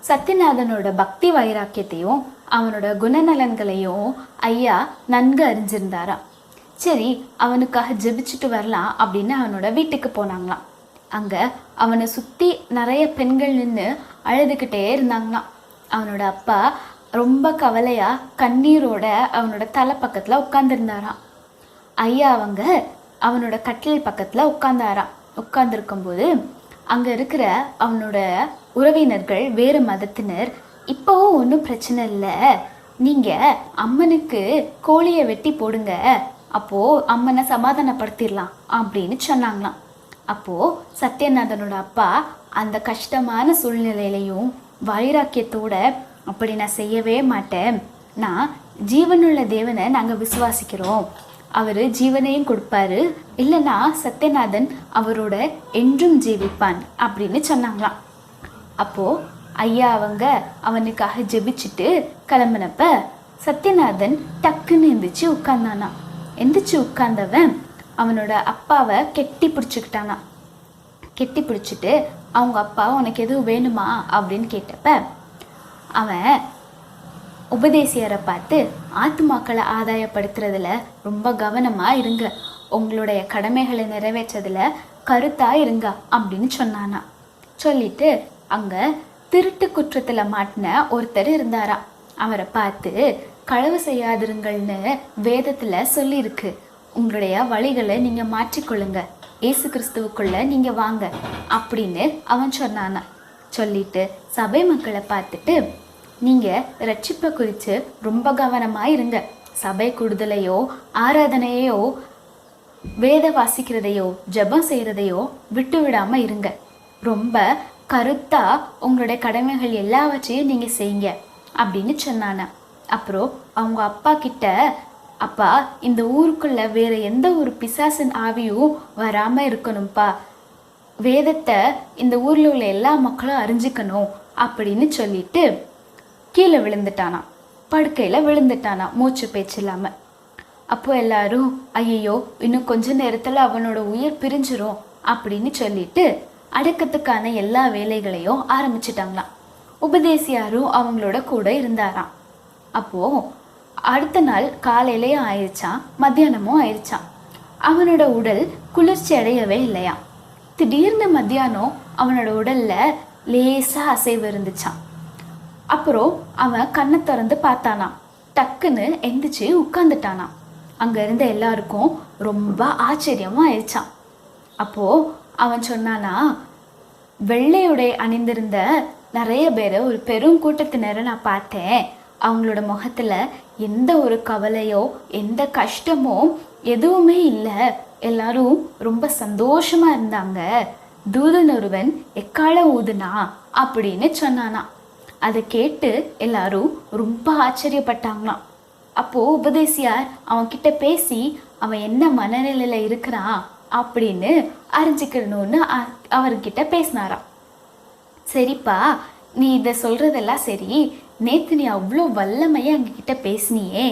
சத்யநாதனோட பக்தி வைராக்கியத்தையும் அவனோட குணநலன்களையும் ஐயா நன்கு அறிஞ்சிருந்தாராம். சரி, அவனுக்காக ஜெபிச்சுட்டு வரலாம் அப்படின்னு அவனோட வீட்டுக்கு போனாங்களாம். அங்கே அவனை சுற்றி நிறைய பெண்கள் நின்று அழுதுகிட்டே இருந்தாங்களாம். அவனோட அப்பா ரொம்ப கவலையாக கண்ணீரோட அவனோட தலை பக்கத்தில் உட்காந்துருந்தாராம். ஐயா அவங்க அவனோட கட்டில் பக்கத்தில் உட்காந்துருக்கும்போது அங்கே இருக்கிற அவனோட உறவினர்கள் வேறு மதத்தினர், இப்போவும் ஒன்றும் பிரச்சனை இல்லை, நீங்கள் அம்மனுக்கு கோழியை வெட்டி போடுங்க, அப்போது அம்மனை சமாதானப்படுத்திடலாம் அப்படின்னு சொன்னாங்களாம். அப்போது சத்யநாதனோட அப்பா அந்த கஷ்டமான சூழ்நிலையிலையும் வைராக்கியத்தோட, அப்படி நான் செய்யவே மாட்டேன், நான் ஜீவனுள்ள தேவனை நாங்கள் விசுவாசிக்கிறோம், அவர் ஜீவனையும் கொடுப்பாரு, இல்லைன்னா சத்யநாதன் அவரோட என்றும் ஜீவிப்பான் அப்படின்னு சொன்னாங்களாம். அப்போது ஐயா அவங்க அவனுக்காக ஜெபிச்சுட்டு கிளம்புனப்ப சத்யநாதன் டக்குன்னு எந்திரிச்சு உட்கார்ந்தவன் அவனோட அப்பாவை கெட்டி பிடிச்சிக்கிட்டானா. கெட்டி பிடிச்சிட்டு அவங்க அப்பா உனக்கு எதுவும் வேணுமா அப்படின்னு கேட்டப்ப அவன் உபதேசியரை பார்த்து, ஆத்துமாக்களை ஆதாயப்படுத்துறதுல ரொம்ப கவனமாக இருங்க, உங்களுடைய கடமைகளை நிறைவேற்றதில் கருத்தாக இருங்க அப்படின்னு சொன்னானா. சொல்லிட்டு அங்கே திருட்டு குற்றத்தில் மாட்டின ஒருத்தர் இருந்தாரா. அவரை பார்த்து, களவு செய்யாதிருங்கள்னு வேதத்தில் சொல்லியிருக்கு, உங்களுடைய வழிகளை நீங்கள் மாற்றிக்கொள்ளுங்க, இயேசு கிறிஸ்துவுக்குள்ளே நீங்கள் வாங்க அப்படின்னு அவன் சொன்னானா. சொல்லிட்டு சபை மக்களை பார்த்துட்டு, நீங்கள் ரட்சிப்பை குறித்து ரொம்ப கவனமாக இருங்க, சபை கூடுதலையோ ஆராதனையோ வேத வாசிக்கிறதையோ ஜெபம் செய்கிறதையோ விட்டு விடாமல் இருங்க, ரொம்ப கருத்தாக உங்களுடைய கடமைகள் எல்லாவற்றையும் நீங்கள் செய்யுங்க அப்படின்னு சொன்னான. அப்புறம் அவங்க அப்பா கிட்ட, அப்பா இந்த ஊருக்குள்ளே வேறு எந்த ஒரு பிசாசின் ஆவியும் வராமல் இருக்கணும்ப்பா, வேதத்தை இந்த ஊரில் உள்ள எல்லா மக்களும் அறிஞ்சிக்கணும் அப்படின்னு சொல்லிட்டு கீழே விழுந்துட்டானா, படுக்கையில் விழுந்துட்டானா மூச்சு பேச்சு இல்லாமல். அப்போ எல்லாரும், ஐயோ இன்னும் கொஞ்ச நேரத்தில் அவனோட உயிர் பிரிஞ்சிரும் அப்படின்னு சொல்லிட்டு அடக்கத்துக்கான எல்லா வேலைகளையும் ஆரம்பிச்சிட்டாங்களாம். உபதேசியாரும் அவங்களோட கூட இருந்தாராம். அப்போது அடுத்த நாள் காலையிலே ஆயிடுச்சான், மத்தியானமும் ஆயிடுச்சான். அவனோட உடல் குளிர்ச்சி அடையவே இல்லையா. திடீர்னு மத்தியானம் அவனோட உடலில் லேசாக அசைவு இருந்துச்சான். அப்புறம் அவன் கண்ணை திறந்து பார்த்தானாம். டக்குன்னு எந்திரிச்சு உட்காந்துட்டானாம். அங்கே இருந்த எல்லாருக்கும் ரொம்ப ஆச்சரியமாக ஆயிடுச்சான். அப்போது அவன் சொன்னானா, வெள்ளையுடை அணிந்திருந்த நிறைய பேர், ஒரு பெரும் கூட்டத்தினரை நான் பார்த்தேன். அவங்களோட முகத்தில் எந்த ஒரு கவலையோ எந்த கஷ்டமோ எதுவுமே இல்லை. எல்லாரும் ரொம்ப சந்தோஷமாக இருந்தாங்க. தூதன் ஒருவன் எக்கால ஊதுனா அப்படின்னு சொன்னானா. அதை கேட்டு எல்லாரும் ரொம்ப ஆச்சரியப்பட்டாங்களாம். அப்போது உபதேசியார் அவன்கிட்ட பேசி அவன் என்ன மனநிலையில் இருக்கிறான் அப்படின்னு அறிஞ்சிக்கணும்னு அவர்கிட்ட பேசினாராம். சரிப்பா, நீ இதை சொல்கிறதெல்லாம் சரி, நேற்று நீ அவ்வளோ வல்லமையாக எங்ககிட்ட பேசினியே,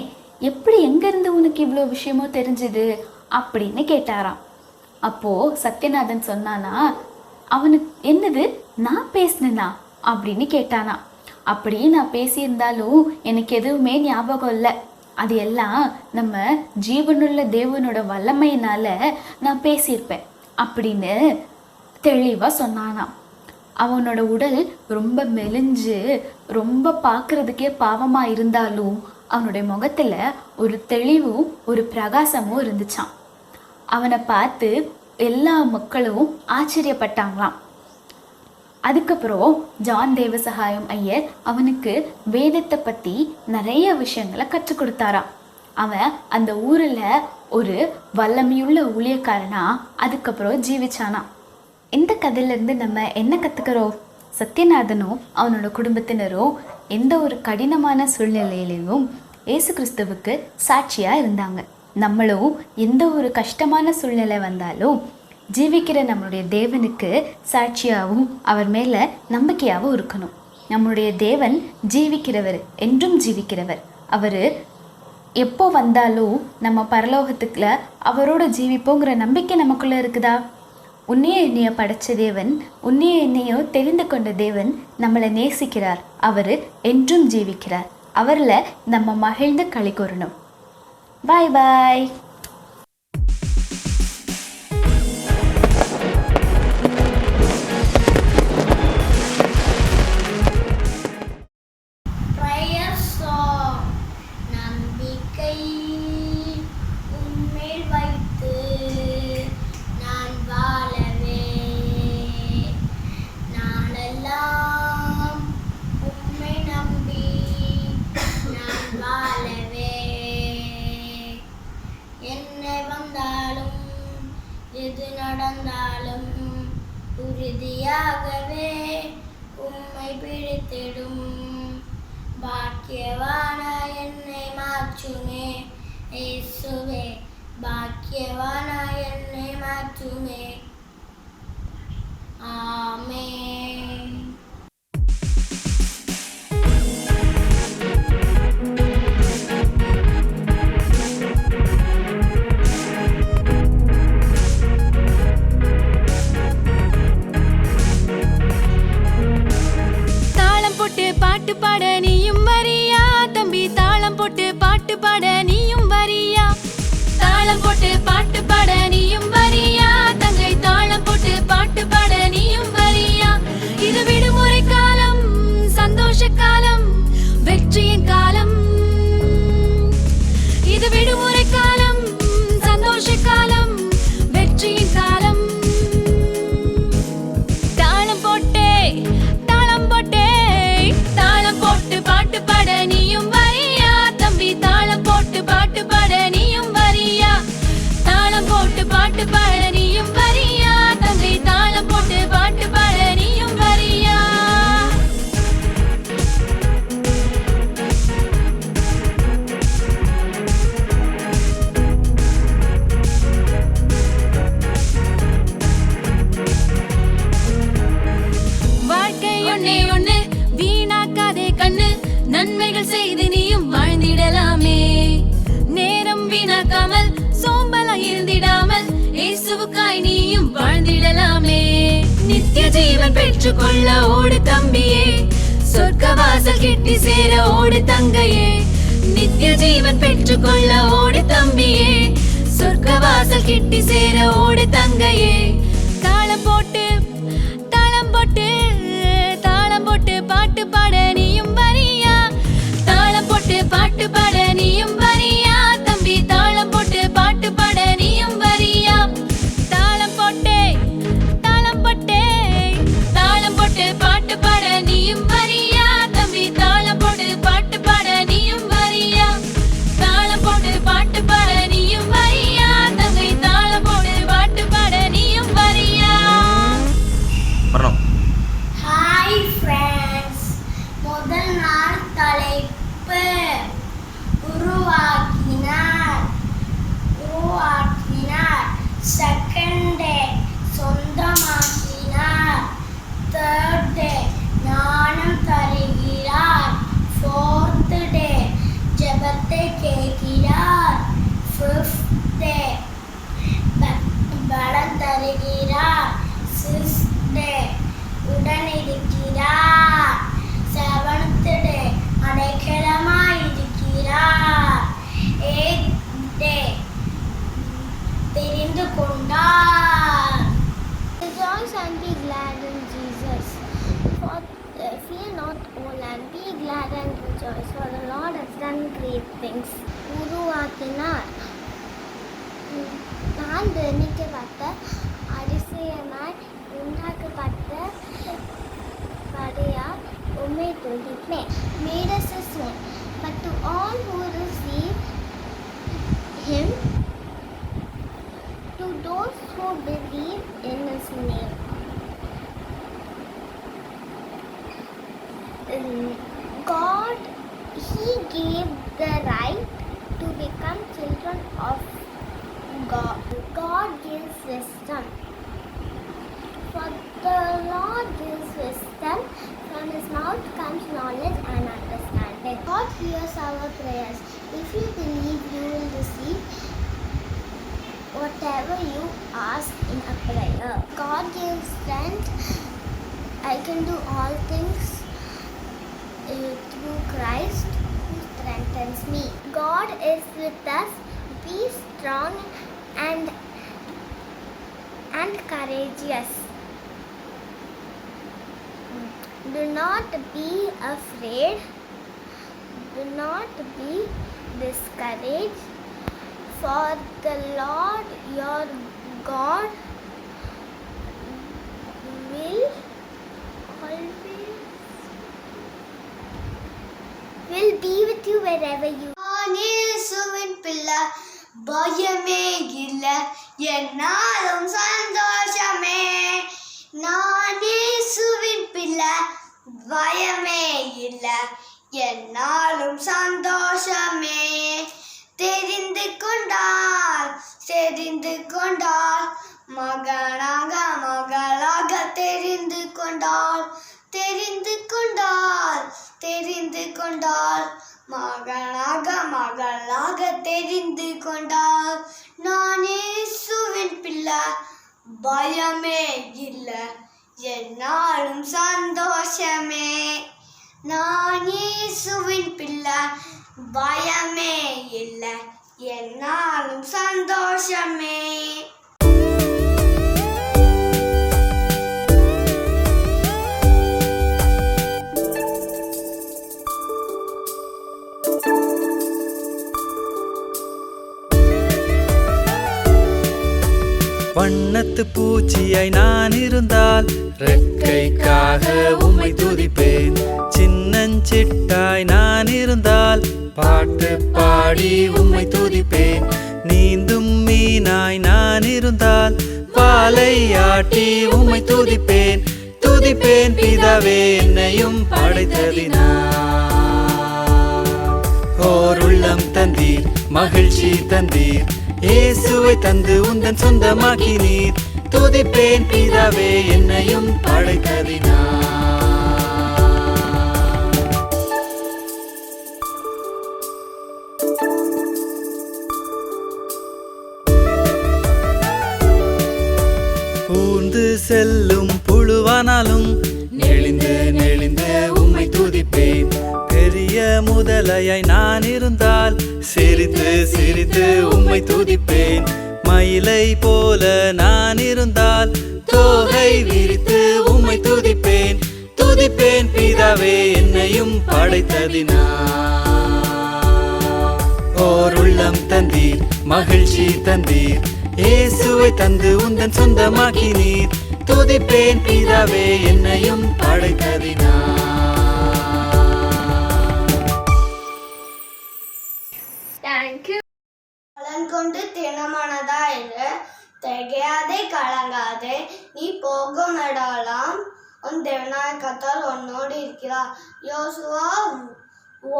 எப்படி எங்கேருந்து உனக்கு இவ்வளோ விஷயமோ தெரிஞ்சுது அப்படின்னு கேட்டாராம். அப்போது சத்யநாதன் சொன்னானா, அவனுக்கு என்னது நான் பேசினேனா அப்படின்னு கேட்டானா. அப்படி நான் பேசியிருந்தாலும் எனக்கு எதுவுமே ஞாபகம் இல்லை. அது எல்லாம் நம்ம ஜீவனுள்ள தேவனோட வல்லமையினால நான் பேசியிருப்பேன் அப்படின்னு தெளிவாக சொன்னானாம். அவனோட உடல் ரொம்ப மெலிஞ்சு ரொம்ப பார்க்குறதுக்கே பாவமாக இருந்தாலும் அவனுடைய முகத்தில் ஒரு தெளிவும் ஒரு பிரகாசமும் இருந்துச்சான். அவனை பார்த்து எல்லா மக்களும் ஆச்சரியப்பட்டாங்களாம். அதுக்கப்புறம் ஜான் தேவசகாயம் ஐயர் அவனுக்கு வேதத்தை பற்றி நிறைய விஷயங்களை கற்றுக் கொடுத்தாராம். அவன் அந்த ஊரில் ஒரு வல்லமையுள்ள ஊழியக்காரனா அதுக்கப்புறம் ஜீவிச்சானா. இந்த கதையிலேருந்து நம்ம என்ன கற்றுக்கிறோம்? சத்யநாதனும் அவனோட குடும்பத்தினரும் எந்த ஒரு கடினமான சூழ்நிலையிலையும் இயேசு கிறிஸ்துவுக்கு சாட்சியாக இருந்தாங்க. நம்மளும் எந்த ஒரு கஷ்டமான சூழ்நிலை வந்தாலும் ஜீவிக்கிற நம்மளுடைய தேவனுக்கு சாட்சியாகவும் அவர் மேலே நம்பிக்கையாகவும் இருக்கணும். நம்மளுடைய தேவன் ஜீவிக்கிறவர், என்றும் ஜீவிக்கிறவர். அவர் எப்போ வந்தாலும் நம்ம பரலோகத்துக்குள்ள அவரோட ஜீவிப்போங்கிற நம்பிக்கை நமக்குள்ளே இருக்குதா? உன்னைய என்னைய படைச்ச தேவன், உன்னைய என்னையோ தெரிந்து கொண்ட தேவன் நம்மளை நேசிக்கிறார். அவர் என்றும் ஜீவிக்கிறார். அவரில் நம்ம மகிழ்ந்து களி கூறணும். பாய் பாய். எது நடந்தாலும் உறுதியாகவே உம்மை பிடித்திடும். பாக்கியவான என்னை மாற்றுமே இயேசுவே, பாக்கியவான என்னை மாற்றுமே. ஆமென். பாட்டு பாட நீயும் வரியா தம்பி, தாளம் போட்டு பாட்டு பாட நீயும் வரியா. தாளம் போட்டு பாட்டு பாட நீயும் வரியா தங்கை, தாளம் போட்டு பாட்டு பாட நீயும் வரியா. இது விடுமுறை காலம், சந்தோஷ காலம், வெற்றியின் காலம். இது விடுமுறை காலம், சந்தோஷ காலம், வெற்றியின் காலம். தாளம் போட்டே தாளம் போட்டே தாளம் போட்டு பாட்டு பாட நீயும் வரியா தம்பி, தாளம் போட்டு பாட்டு பாட நீயும் வரியா. தாளம் போட்டு பாட்டு பாட நீயும் வரியா தம்பி, தாளம் போட்டு பாட்டு பாட நீயும் வரியா. வாழ்க்கை ஒன்னே ஒண்ணு, வீணாக்காதே கண்ணு, நன்மைகள் செய்து நீயும் வாழ்ந்திடலாமே. நேரம் வீணாக்காமல் சோம்பலா இருந்திடாமல் இயேசுவுக்காய் நீயும் வாழ்ந்திடலாமே. நித்திய ஜீவன் பெற்றுக்கொள்ள ஓடு தம்பியே, சொர்க்கவாசல் கிட்டி சேர ஓடு தங்கையே, நித்திய ஜீவன் பெற்றுக்கொள்ள ஓடு தம்பியே, சொர்க்கவாசல் கிட்டி சேர ஓடு தங்கையே. தாளம் போட்டு தாளம் போட்டு தாளம் போட்டு பாட்டு பாட நீயும் வரியா, தாளம் போட்டு பாட்டு பாட நீயும் வரியா தம்பி, தாளம் போட்டு பாட்டு பாட நீயும் வரியா. தாளம் போட்டு தாளம் போட்டு தாளம் போட்டு பாட்டு பாட நீயும் வரியா தம்பி, தாளம் போட்டு பாட்டு பாட நீயும் வரியா, தாளம் போட்டு பாட்டு பாட நீயும் வரியா தங்கை, தாளம் போட்டு பாட்டு பாட நீயும் வரியா. ஹாய் ஃப்ரெண்ட்ஸ், முதல் நாள் தலைப்பு உருவாக்கினார். Second day சொந்தமாக்கினார். தேர்ட் டே ஞானம் தருகிறார். ஃபோர்த் டே ஜெபத்தை கேட்கிறார். ஃபிஃப்த் டே பலம் தருகிறார். சிக்ஸ்த் டே உடன் இருக்கிறார். செவன்த் டே அடைக்கலமாய் இருக்கிறார். எய்த் டே தெரிந்து கொண்டார். Rejoice and be glad in Jesus. Fear not, O land, be glad and rejoice, for the Lord has done great things. உருவாக்கினார். நான் நிர்ணயிக்கப்பட்ட அதிசயமாய் உண்டாக்கப்பட்ட படையால் உம்மை துதிப்பேன். Made us his own, but to all who receive him, to those who believe in his name. God, he gave the right to become children of God. God gives wisdom. For the Lord gives wisdom, from his mouth comes knowledge and understanding. God hears our prayers. If you believe, you will receive whatever you ask in a prayer. God gives strength. I can do all things through Christ who strengthens me. God is with us. Be strong and courageous. Do not be afraid. Do not be discouraged. For the Lord your God will be with you wherever you are. இயேசுவின் பிள்ளை, பயமே இல்லை, என்னாலும் சந்தோஷமே. நான் இயேசுவின் பிள்ளை, பயமே இல்லை, என்னாலும் சந்தோஷமே. தெரிந்து கொண்டால் மகனாக மகளாக தெரிந்து கொண்டால் மகனாக மகளாக தெரிந்து கொண்டால். நான் இயேசுவின் பிள்ளை, பயமே இல்லை, என்னாலும் சந்தோஷமே. நான் இயேசுவின் பிள்ளை, பயமே இல்லை, என்னாலும் சந்தோஷமே. வண்ணத்து பூச்சியாய் நான் இருந்தால் ரெக்கைக்காக உம்மை துதிப்பேன். சின்னஞ்சிட்டாய் நான் இருந்தால் பாட்டு பாடி உம்மை துதிப்பேன். நீந்தும் மீனாய் நான் இருந்தால் பாலை ஆட்டி உம்மை துதிப்பேன். துதிப்பேன் பிதாவே என்னையும் படைத்ததினார். ஓர் உள்ளம் தந்தீர், மகிழ்ச்சி தந்தீர், இயேசுவை தந்து உந்தன் சொந்தமாக்கினீர். துதிப்பேன் பிதாவே என்னையும் படைத்ததினார். ஊர்ந்து செல்லும் புழுவானாலும் நெளிந்து நெளிந்து உம்மை துதிப்பேன். பெரிய முதலையாய் நான் இருந்தால் சிரித்து சிரித்து உம்மை துதிப்பேன். மயிலை போல நான் இருந்தால் தோகை விரித்து உம்மை துதிப்பேன். துதிப்பேன் பிதாவே என்னையும் படைத்ததினா. ஓர் உள்ளம் தந்தீர், மகிழ்ச்சி தந்தீர், இயேசுவை தந்து உந்தன் சொந்தமாக்கினீர். துதிப்பேன் பிதாவே என்னையும் படைத்ததினா. பலன் கொண்டு தினமானதா இரு, திகையாதே கலங்காதே, நீ போகும் இடமெல்லாம் உன் தேவனாய கர்த்தர் உன்னோடு இருக்கிறார். யோசுவா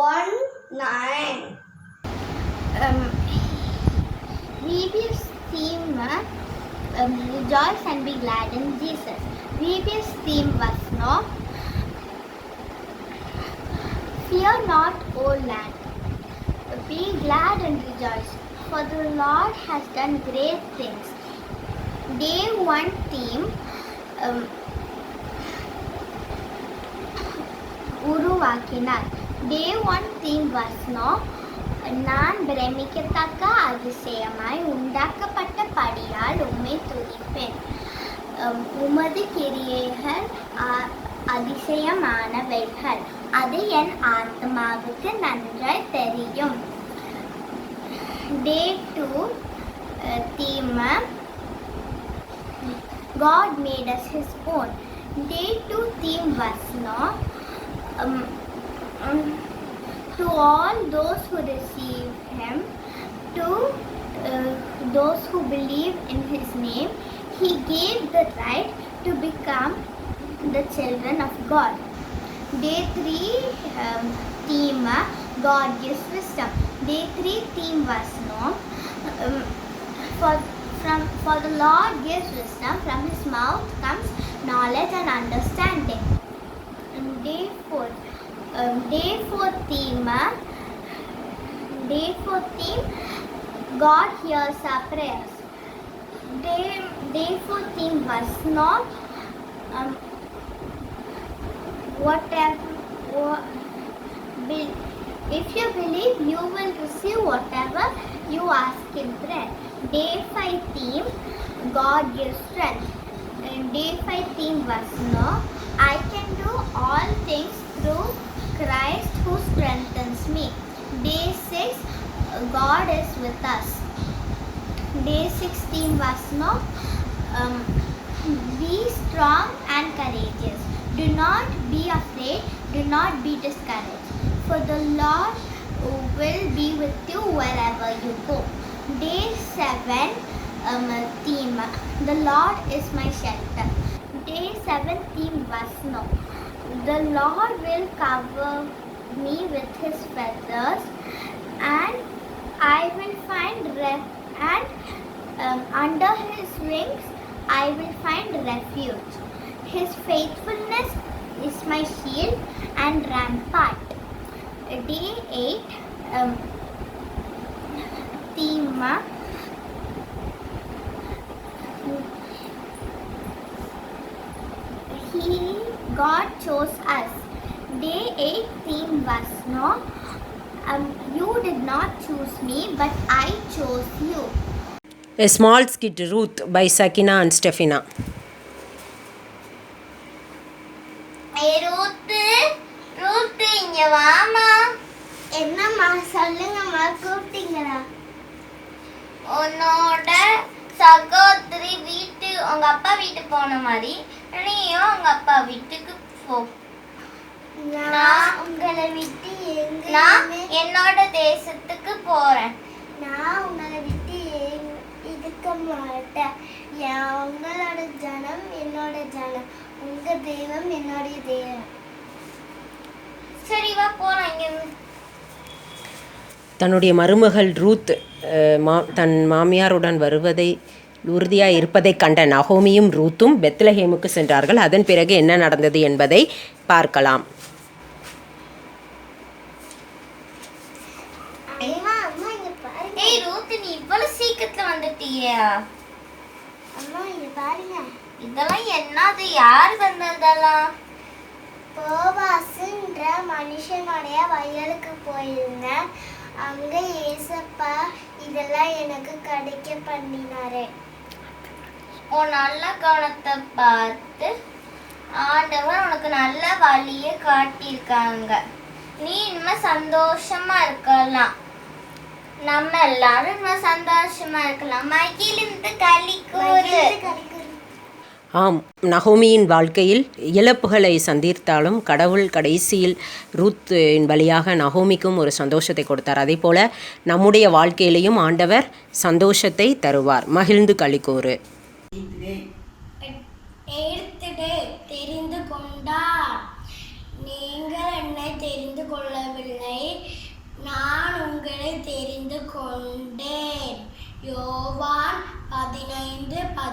1:9. VBS theme rejoice and be glad in Jesus. VBS theme was no fear not, O land. Be glad and rejoice, for the Lord has done great things. Day 1 theme உருவாக்கினார். Day 1 theme was no நான் பிரமிக்கத்தக்க அதிசயமாய் உண்டாக்கப்பட்ட படியால் உம்மை துதிப்பேன். உமது கிரியைகள் அதிசயமானவைகள், அது என் ஆத்மாவுக்கு நன்றாய் தெரியும். Day 2 theme God made us his own. Day 2 theme was no to all those who receive him, to those who believe in his name, he gave the right to become the children of God. Day 3 theme God gives wisdom. Day 3 theme was no for the Lord gives wisdom, from his mouth comes knowledge and understanding. Day 4 theme God hears our prayers. Day 4 theme was not if you believe, you will receive whatever you ask in prayer. Day 5 theme God gives strength. Day 5 theme was no I can do all things through Christ who strengthens me. Day 6 God is with us. Day 16 was no be strong and courageous. Do not be afraid, do not be discouraged, for the Lord will be with you wherever you go. Day 7 theme the Lord is my shelter. Day 7 theme was no the Lord will cover me with his feathers, and I will find rest, and under his wings I will find refuge. His faithfulness is my shield and rampart. Day 8 theme God chose us. Day 8 theme was no you did not choose me, but I chose you. A small skit, Ruth, by Sakina and Stefina. Hey Ruth இங்க வாமா. என்னம்மா சொல்லுங்கம்மா, கூப்பிட்டீங்களா? உன்னோட சகோதரி உங்க அப்பா வீட்டுக்கு போன மாதிரி நீயும் உங்க அப்பா வீட்டுக்கு போ. நான் உங்களை விட்டு என்னோட தேசத்துக்கு போறேன். நான் உங்களை விட்டு இருக்க மாட்டேன். உங்களோட ஜனம் என்னோட ஜனம், உங்க தெய்வம் என்னுடைய தெய்வம். சரி வா போலாம் இங்க. தன்னுடைய மருமகள் ரூத் தன் மாமியாருடன் வருவதை உறுதியாக இருப்பதை கண்ட நகோமியும் ரூத்தும் பெத்லஹேமுக்கு சென்றார்கள். அதன் பிறகு என்ன நடந்தது என்பதை பார்க்கலாம். சீக்கிரத்துல வந்துட்டியா? அம்மா இங்க பாருங்க, இதெல்லாம் என்னது? யார் வந்ததெல்லாம்? போவாசுன்ற மனுஷனுடைய வயலுக்கு போயிருந்தேன். அங்கே ஏசப்பா இதெல்லாம் எனக்கு கிடைக்க பண்ணினாரு. உன் நல்ல கவனத்தை பார்த்து ஆண்டவர் உனக்கு நல்ல வழியை காட்டியிருக்காங்க. நீ இனிமே சந்தோஷமா இருக்கலாம். நம்ம எல்லாரும் இனிமே சந்தோஷமா இருக்கலாம். மகிழ்ந்து களிக்கூறு. ஆம், நகோமியின் வாழ்க்கையில் இழப்புகளை சந்தித்தாலும் கடவுள் கடைசியில் ரூத்தின் வழியாக நகோமிக்கும் ஒரு சந்தோஷத்தை கொடுத்தார். அதே போல் நம்முடைய வாழ்க்கையிலையும் ஆண்டவர் சந்தோஷத்தை தருவார். மகிழ்ந்து களிக்கூறு. தெரிந்து கொண்டார். நீங்கள் என்னை தெரிந்து கொள்ளவில்லை, நான் உங்களை தெரிந்து கொண்டேன். யோவான் 15:16.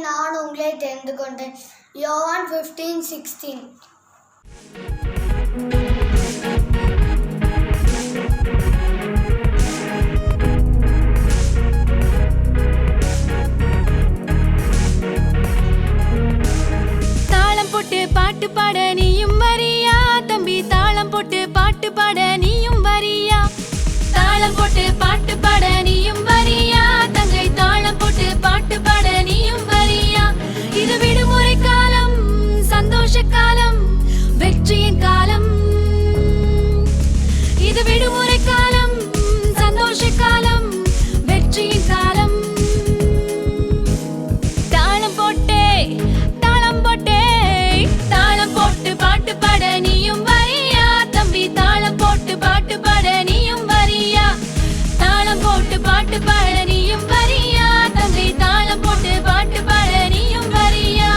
நான் உங்களை தெரிந்து கொண்டேன். யோவான் 15:16. தாளம் போட்டு பாட்டு பாட நீயும் வரியா தம்பி, தாளம் போட்டு பாட்டு பாட நீயும் வரியா, தாளம் போட்டு பாட்டு பாட நீயும் வரியா தங்கை, தாளம் போட்டு பாட்டு பாட நீயும் வரியா. இது விடுமுறை காலம், சந்தோஷ காலம், வெற்றியின் காலம். இது விடுமுறை காலம், சந்தோஷ காலம், வெற்றியின் காலம். தாளம் போட்டே தாளம் போட்டே தாளம் போட்டு பாட்டு பாட நீயும் வரியா தம்பி, தாளம் போட்டு பாட்டு பாட நீயும் வரியா, தாளம் போட்டு பாட்டு பாட நீயும் வரியா தம்பி, தாளம் போட்டு பாட்டு பாட நீயும் வரியா.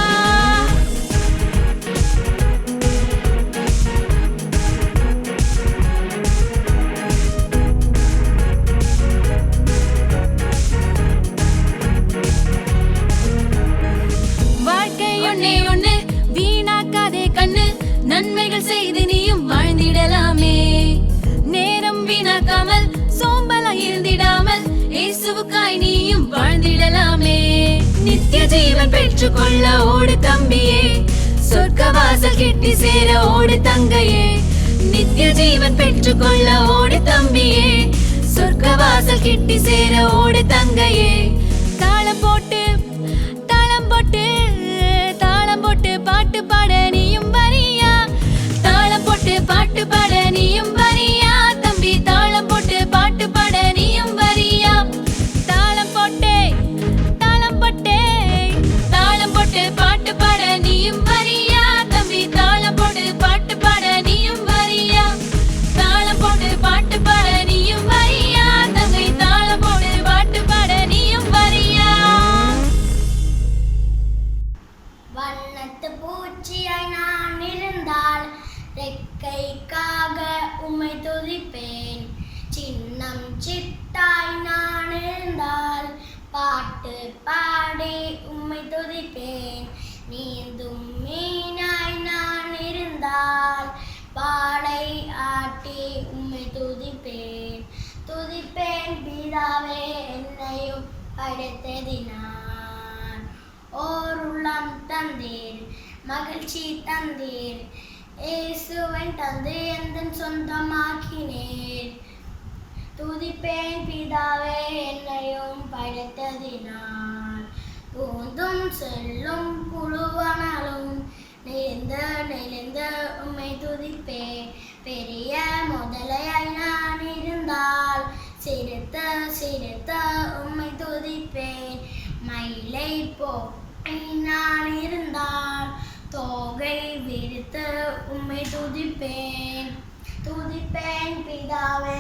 வாழ்க்கை ஒன்னே ஒண்ணு, வீணாக்காதே கண்ணு, நன்மைகள் செய்து நீயும் வாழ்ந்திடலாமே. நேரம் வீணாக்காமல் சோம்பலா இருந்திடாமல் இயேசுவுக்காய் நீயும் வாழ்ந்திடலாமே. நித்திய ஜீவன் பெற்றுக்கொள்ள ஓடு தம்பியே, சொர்க்க வாசல் கிட்டி சேர ஓடு தங்கையே. நித்திய ஜீவன் பெற்றுக்கொள்ள ஓடு தம்பியே, சொர்க்க வாசல் கிட்டி சேர ஓடு தங்கையே. தாளம் போட்டு தாளம் போட்டு தாளம் போட்டு பாட்டு பாட நீயும் வரியா, தாளம் போட்டு பாட்டு பாட நீயும் வரியா தம்பி, தாளம் போட்டு பாட்டு பாட நீயும் வரியா. தாளம் போட்டே தாளம் போட்டே தாளம் போட்டு பாட்டு பாட நீயும் வரியா தம்பி, தாளம் போட்டு பாட்டு பாட நீயும் வரியா, தாளம் போட்டு பாட்டு பாட நீயும் வரியா தங்கை, தாளம் போட்டு பாட்டு பாட நீயும் வரியா. வண்ணத்து பூச்சியாய் நான் இருந்தால் ரெக்கைக்காக உம்மை துதிப்பேன். சின்னம் சிட்டாய் நான் இருந்தால் பாட்டு பாடி உம்மை துதிப்பேன். நீந்தும் மீனாய் நான் இருந்தால் பாடை ஆட்டி உம்மை துதிப்பேன். துதிப்பேன் பிதாவே என்னையும் படைத்ததினான். ஓர் உள்ளம் தந்தீர், மகிழ்ச்சி தந்தீர், இயேசுவை தந்து எந்தன் சொந்தமாக்கினீர். துதிப்பேன் பிதாவே என்னையும் படைத்ததினான். பூந்தும் செல்லும் புழுவனாலும் நெளிந்த உம்மை துதிப்பேன். பெரிய முதலையாய் நான் இருந்தால் சிரித்த உம்மை துதிப்பேன். மயிலை போய் நான் இருந்தால் தோகை விரித்து உம்மை துதிப்பேன். துதிப்பேன் பிதாவே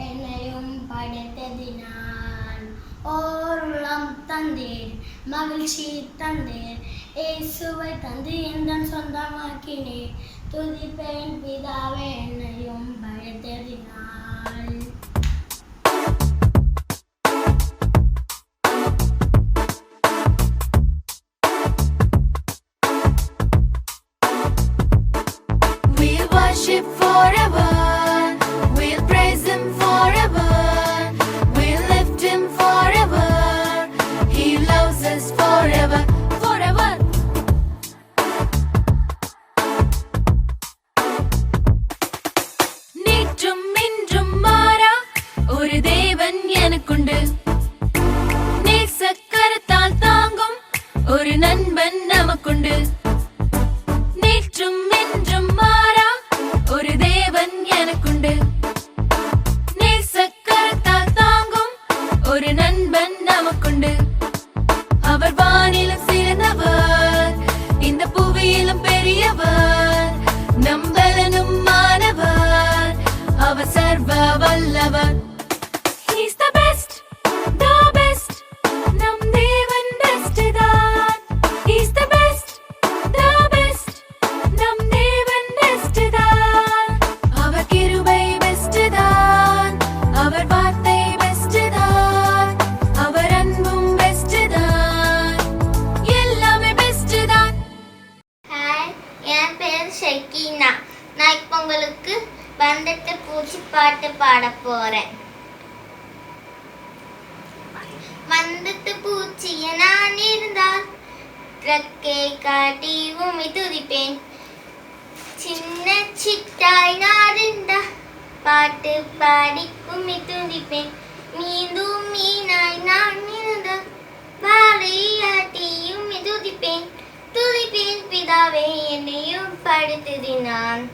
என்னையும் படைத்ததினான். ஓர் உள்ளம் தந்தீர், மகிழ்ச்சி தந்தீர், இயேசுவை தந்து எந்தன் சொந்தமாக்கினீர். துதிப்பேன் பிதாவே என்னையும் படைத்ததினான். We'll worship forever, we'll praise him forever, we'll lift him forever, he loves us forever, forever. நேற்றும் இன்றும் மாறா ஒரு தேவன் எனக்குண்டு, நேசக்கரத்தால் தாங்கும் ஒரு நண்பன் நமக்குண்டு. நேற்றும் இன்றும் மாறா ஒரு தேவன் எனக்குண்டு, நேசக்கரத்தால் தாங்கும் ஒரு நண்பன் நமக்குண்டு. அவர் வானிலும் சிறந்தவர், இந்த புவியிலும் பெரியவர், நம்பலனும் மாணவர், அவர் சர்வ வல்லவர். He's the best, the best, நம் தேவன் best தான். He's the best, the best, நம் தேவன் best தான். அவர் கிருபை best தான், அவர் வார்த்தை best தான், அவர் அன்பும் best தான், எல்லாமே best தான். ஹாய், என் பேர் ஷக்கீனா. நான் இப்போ உங்களுக்கு வந்துட்டு பூச்சி பாட்டு பாட போறேன். வந்துட்டு பூச்சிய நான் இருந்தால் ரெக்கை காட்டி உம்மை துதிப்பேன். சின்ன சிட்டாய் நான் இருந்தால் பாட்டு பாடி உம்மை துதிப்பேன். மீண்டும் மீனாய் நான் இருந்தால் வாழையாட்டி உம்மை துதிப்பேன். துதிப்பேன் பிதாவே என்னையும் படைத்ததினான்.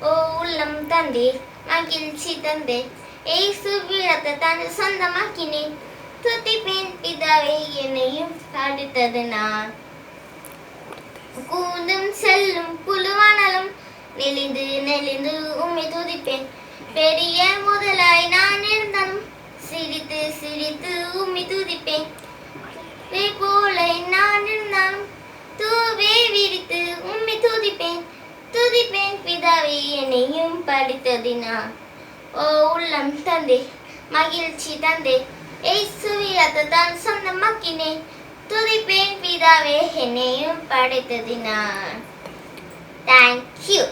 ஓ உள்ளம் தந்தே, மகிழ்ச்சி தந்தே, இயேசுவிடத்தை தன் சொந்தமாக்கினேன். துதிப்பேன் பிதாவே என்னையும் படைத்ததினான். கூந்தும் செல்லும் புழுவானாலும் நெளிந்து உம்மை துதிப்பேன். பெரிய முதலாய் நான் இருந்தாலும் சிரித்து உம்மை துதிப்பேன். போல நான் இருந்தாலும் தூவே விரித்து உம்மை துதிப்பேன். துதிப்பேன் பிதாவே என்னையும் படைத்ததினான். ஓ உள்ளம் தந்தே, மகிழ்ச்சி தந்தே, இயேசுவிடத்தை தான் சொந்தமாக்கினேன். துதிப்பேன் பிதாவே என்னையும் படைத்ததினான். தேங்க்யூ.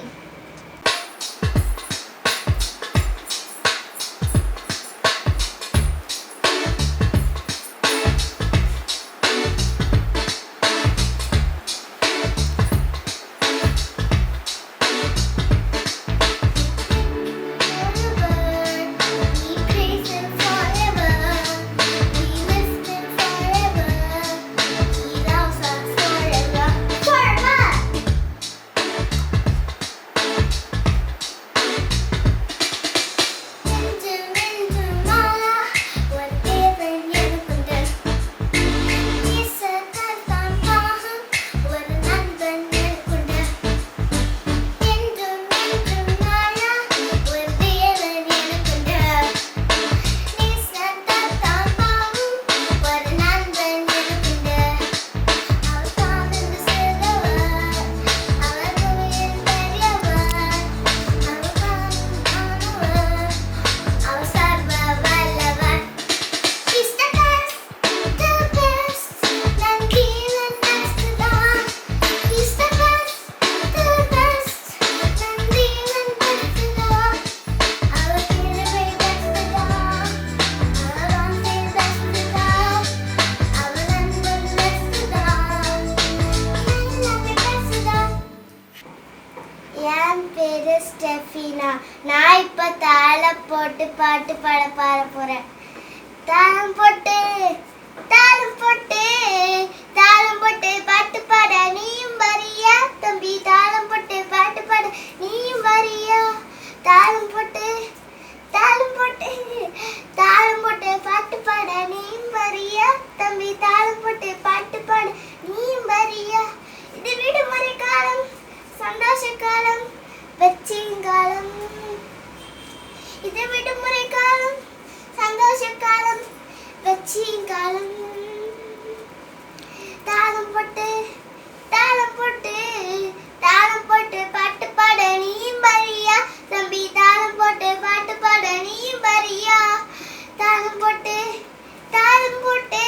என் பேரு ஸ்டெஃபினா. நான் இப்போ தாளம் போட்டு பாட்டு பாட போறேன். தாளம் போட்டு தாளம் போட்டு தாளம் போட்டு பாட்டு பாட நீயும் வரியா தம்பி? தாளம் போட்டு பாட்டு பாட நீயும் வரியா? தாளம் போட்டு தாளம் போட்டு தாளம் போட்டு பாட்டு பாட நீயும் வரியா தம்பி? தாளம் போட்டு பாட்டு பாட நீயும் வரியா? இது விடுமுறை காலம், சந்தோஷ காலம், வெற்றிங்காலம். இது விடுமுறை காலம், சந்தோஷ காலம், வெற்றிங்காலம். தாளம் போட்டு தாளம் போட்டு தாளம் போட்டு பாட்டு பாட நீயும் வரியா தம்பி? தாளம் போட்டு பாட்டு பாட நீயும் வரியா? தாளம் போட்டு தாளம் போட்டு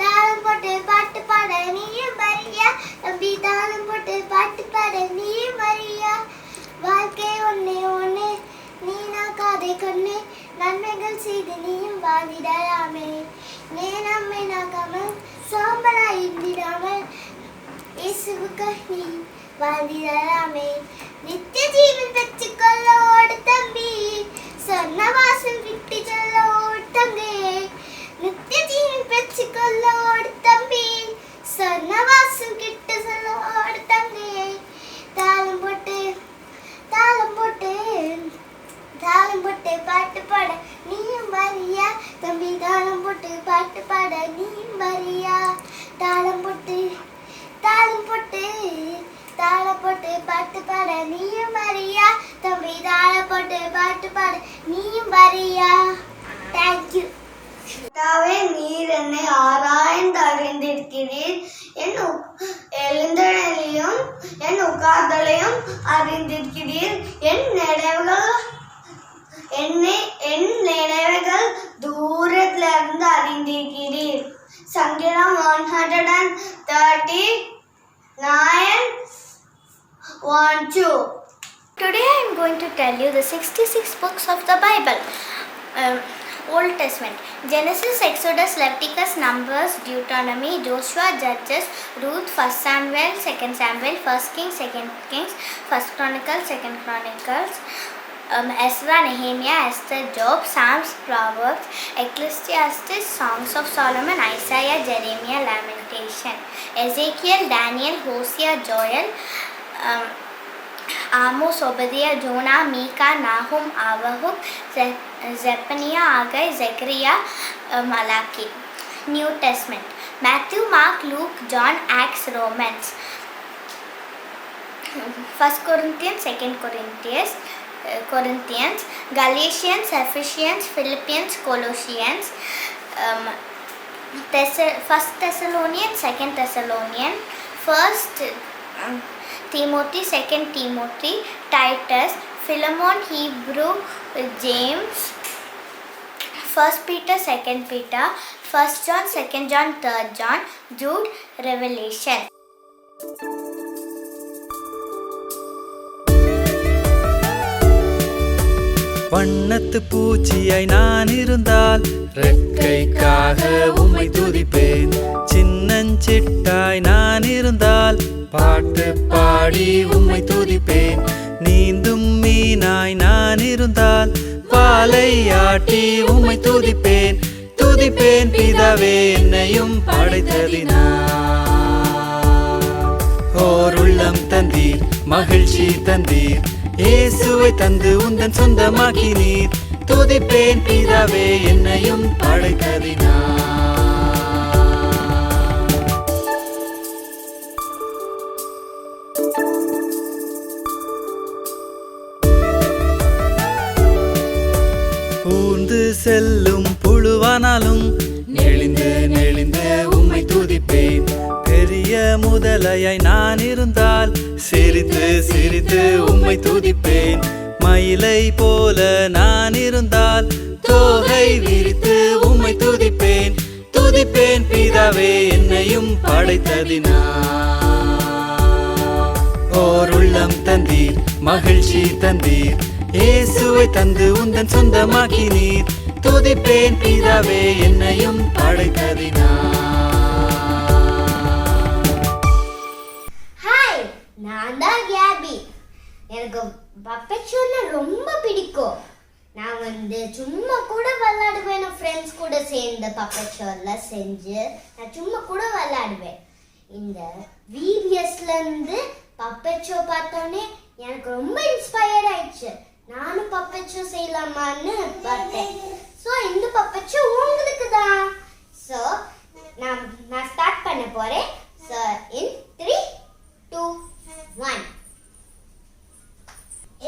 தாளம் போட்டு பாட்டு பாட நீயும் வரியா தம்பி? தாளம் போட்டு பாட்டு பாட நீயும் வரியா? வாழ்க்கை ஒன்னே ஒன்னே, நீ நான் காதை கண்ணே, நன்மைகள் செய்து நீயும் வாழ்ந்திடலாமே. நீ நம்மை நாக்காமல் சோம்பலாய் இருந்திடாமல் இயேசுவுக்கு நீ வாழ்ந்திடலாமே. நித்திய ஜீவன் பெற்றுக்கொள்ள ஓடு தம்பி, சொர்ணவாசம் விட்டு சொல்ல ஓடு தங்கே. நித்திய ஜீவன் பெற்றுக்கொள்ள ஓடு தம்பி, சொர்ணவாசம் கிட்ட சொல்ல ஓடு தங்கே. தாளம் போட்டு தாளம் போட்டு தாளம் போட்டு பாட்டு பாட நீயும் வரியா தம்பி? தாளம் போட்டு பாட்டு பாட நீயும் வரியா? தாளம் போட்டு தாளம் போட்டு தாளம் போட்டு பாட்டு பாட நீயும் வரியா தம்பி? தாளம் போட்டு பாட்டு பாட நீயும் வரியா? தேங்க்யூ. தாவே, நீர் என்னை ஆராய்ந்து அறிந்திருக்கிறீர். என் எழுந்தலையும் என் உட்கார்தலையும் அறிந்திருக்கிறீர். என் நினைவுகள் தூரத்துல இருந்து அறிந்திருக்கிறீர். சங்கீதம் 139:1-2. Today I am going to tell you the 66 books of the Bible. Old Testament: Genesis, Exodus, Leviticus, Numbers, Deuteronomy, Joshua, Judges, Ruth, 1 Samuel, 2 Samuel, 1 Kings, 2 Kings, 1 Chronicles, 2 Chronicles, Ezra, Nehemiah, Esther, Job, Psalms, Proverbs, Ecclesiastes, Songs of Solomon, Isaiah, Jeremiah, Lamentation, Ezekiel, Daniel, Hosea, Joel, Amos, Obadiah, Jonah, Micah, Nahum, Habakkuk, Zephaniah, Haggai, Zechariah, Malachi. New Testament: Matthew, Mark, Luke, John, Acts, Romans, 1 Corinthians, 2 Corinthians, Galatians, Ephesians, Philippians, Colossians, 1 Thessalonians, 2 Thessalonians, 1 Timothy, 2 Timothy, Titus, Philemon, Hebrew, James, 1 Peter, 2 Peter, 1 John, 2 John, 3 John, Jude, Revelation. வண்ணத்து பூச்சியாய் நான் இருந்தால் ரெக்கைக்காக உம்மை துதிப்பேன். சின்னஞ்சிட்டாய் நான் இருந்தால் பாட்டு பாடி உம்மை துதிப்பேன். நீந்தும் மீனாய் நான் இருந்தால் வாலை ஆட்டி உம்மை துதிப்பேன். துதிப்பேன் பிதாவே என்னையும் படைத்ததினார். ஓர் உள்ளம் தந்தீர், மகிழ்ச்சி தந்தீர், இயேசுவை தந்து உந்தன் சொந்தமாக்கினீர். துதிப்பேன் பிதாவே என்னையும் படைத்ததினார். ஊர்ந்து செல்லும் புழுவானாலும் நெளிந்து நெளிந்து உம்மை துதிப்பேன். பெரிய முதலையாய் நான் இருந்தால் சிரித்து சிரித்து உம்மை துதிப்பேன். மயிலை போல நான் இருந்தால் தோகை விரித்து உம்மை துதிப்பேன். துதிப்பேன் பிதாவே என்னையும் படைத்ததினார். ஓர் உள்ளம் தந்தீர், மகிழ்ச்சி தந்தீர், இயேசுவை தந்து உந்தன் சொந்தமாக்கினீர். துதிப்பேன் பிதாவே என்னையும் படைத்ததினார். ஹாய், நான் தான் கேபி. எனக்கு பப்பெட் ஷோன்னா ரொம்ப பிடிக்கும். நான் வந்து சும்மா கூட விளையாடுவேன். நான் ஃப்ரெண்ட்ஸ் கூட சேர்ந்து பப்பெட் ஷோலாம் செஞ்சு நான் சும்மா கூட விளையாடுவேன். இந்த விபிஎஸ்லேருந்து பப்பெட் ஷோ பார்த்தோன்னே எனக்கு ரொம்ப இன்ஸ்பயர் ஆயிடுச்சு. நானும் பப்பெட் ஷோ செய்யலாமான்னு பார்த்தேன். ஸோ இந்த பப்பெட் ஷோ உங்களுக்கு தான். ஸோ நான் ஸ்டார்ட் பண்ண போகிறேன். So in 3, 2, 1.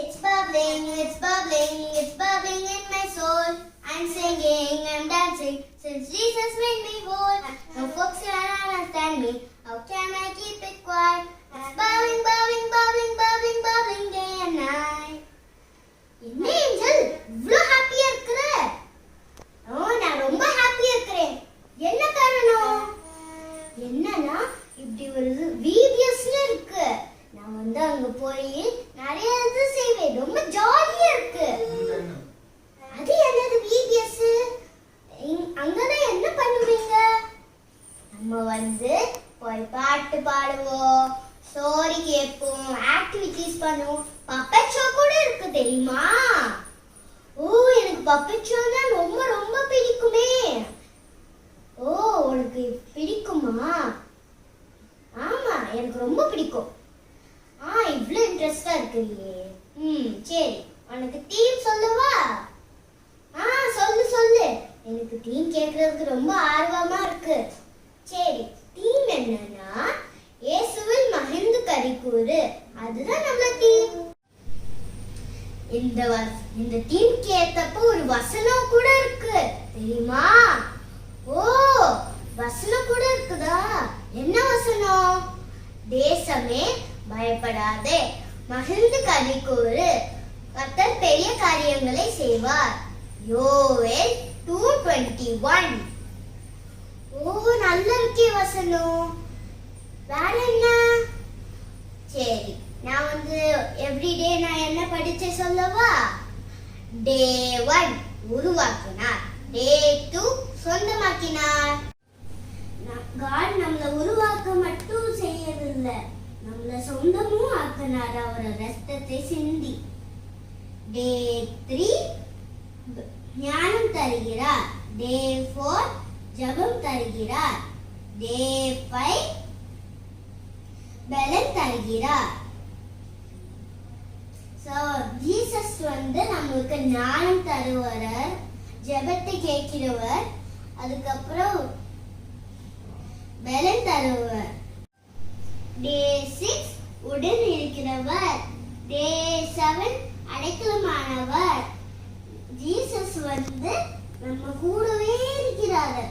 It's bubbling, it's bubbling, it's bubbling in my soul. I'm singing, I'm dancing, since Jesus made me whole. No folks can understand me, how can I keep it quiet? It's bubbling, bubbling, bubbling, bubbling, bubbling day and night. என்ன angel இவ்ளோ ஹாப்பியா இருக்கற? நான் ரொம்ப ஹாப்பியா இருக்கேன். என்ன காரணம்? என்னன்னா இப்படி ஒரு விபிஎஸ்ல இருக்கு. நான் வந்து அங்க போய் நிறைய இது செய்வேன். ரொம்ப ஜாலியா இருக்கு. அது என்னது விபிஎஸ்? அங்கதான் என்ன பண்ணுவீங்க? நம்ம வந்து போய் பாட்டு பாடுவோம், ஸ்டோரி கேட்போம், ஆக்டிவிட்டீஸ் பண்ணுவோம். பப்பெட் ஷோ கூட இருக்கு தெரியுமா? ஓ, எனக்கு பப்பெட் ஷோனா ரொம்ப ரொம்ப பிடிக்குமே. ஓ, உனக்கு பிடிக்குமா? ஆமா, எனக்கு ரொம்ப பிடிக்கும். இவ்ளோ இன்ட்ரெஸ்டா இருக்கீங்க. சரி, உனக்கு தீம் சொல்லவா? சொல்லு. எனக்கு தீம் கேட்கறதுக்கு ரொம்ப ஆர்வமா இருக்கு. சரி, தீம் என்னன்னா இயேசுவில் மகிழ்ந்து கரிக்கூறு. அதுதான் நம்ம தீம். இந்த தீம் கேட்டப்போ ஒரு வசனம் கூட இருக்கு தெரியுமா? ஓ, வசனம் கூட இருக்குதா? என்ன வசனம்? தேசமே பயப்படாதே, மகிழ்ந்து கரிக்கூறு, கர்த்தர் பெரிய காரியங்களை செய்வார். யோவேல் 2:21. ஓ, நல்ல இருக்கே வசனம். வேற என்ன? சரி, நான் வந்து எவ்ரிடே நான் என்ன படிச்சே சொல்லவா? டே 1 உருவாக்கினார், டே 2 சொந்தமாக்கினார். God நம்மளை உருவாக்க மட்டும் செய்யவில்லை, நம்மளை சொந்தமும் ஆக்கினார் அவரை ரத்தத்தை சிந்தி. டே 3 ஞானம் தருகிறார், டே 4 ஜெபம் தருகிறார், டே 5 பலன் தருகிறார். So Jesus வந்து நமக்கு ஞானம் தருவார், ஜெபத்தை கேட்கிறவர், அதுக்கப்புறம் பலன் தருவார். டே 6 உடன் இருக்கிறவர், டே 7 அடைக்கலமானவர். ஜீசஸ் வந்து நம்ம கூடவே இருக்கிறாரு.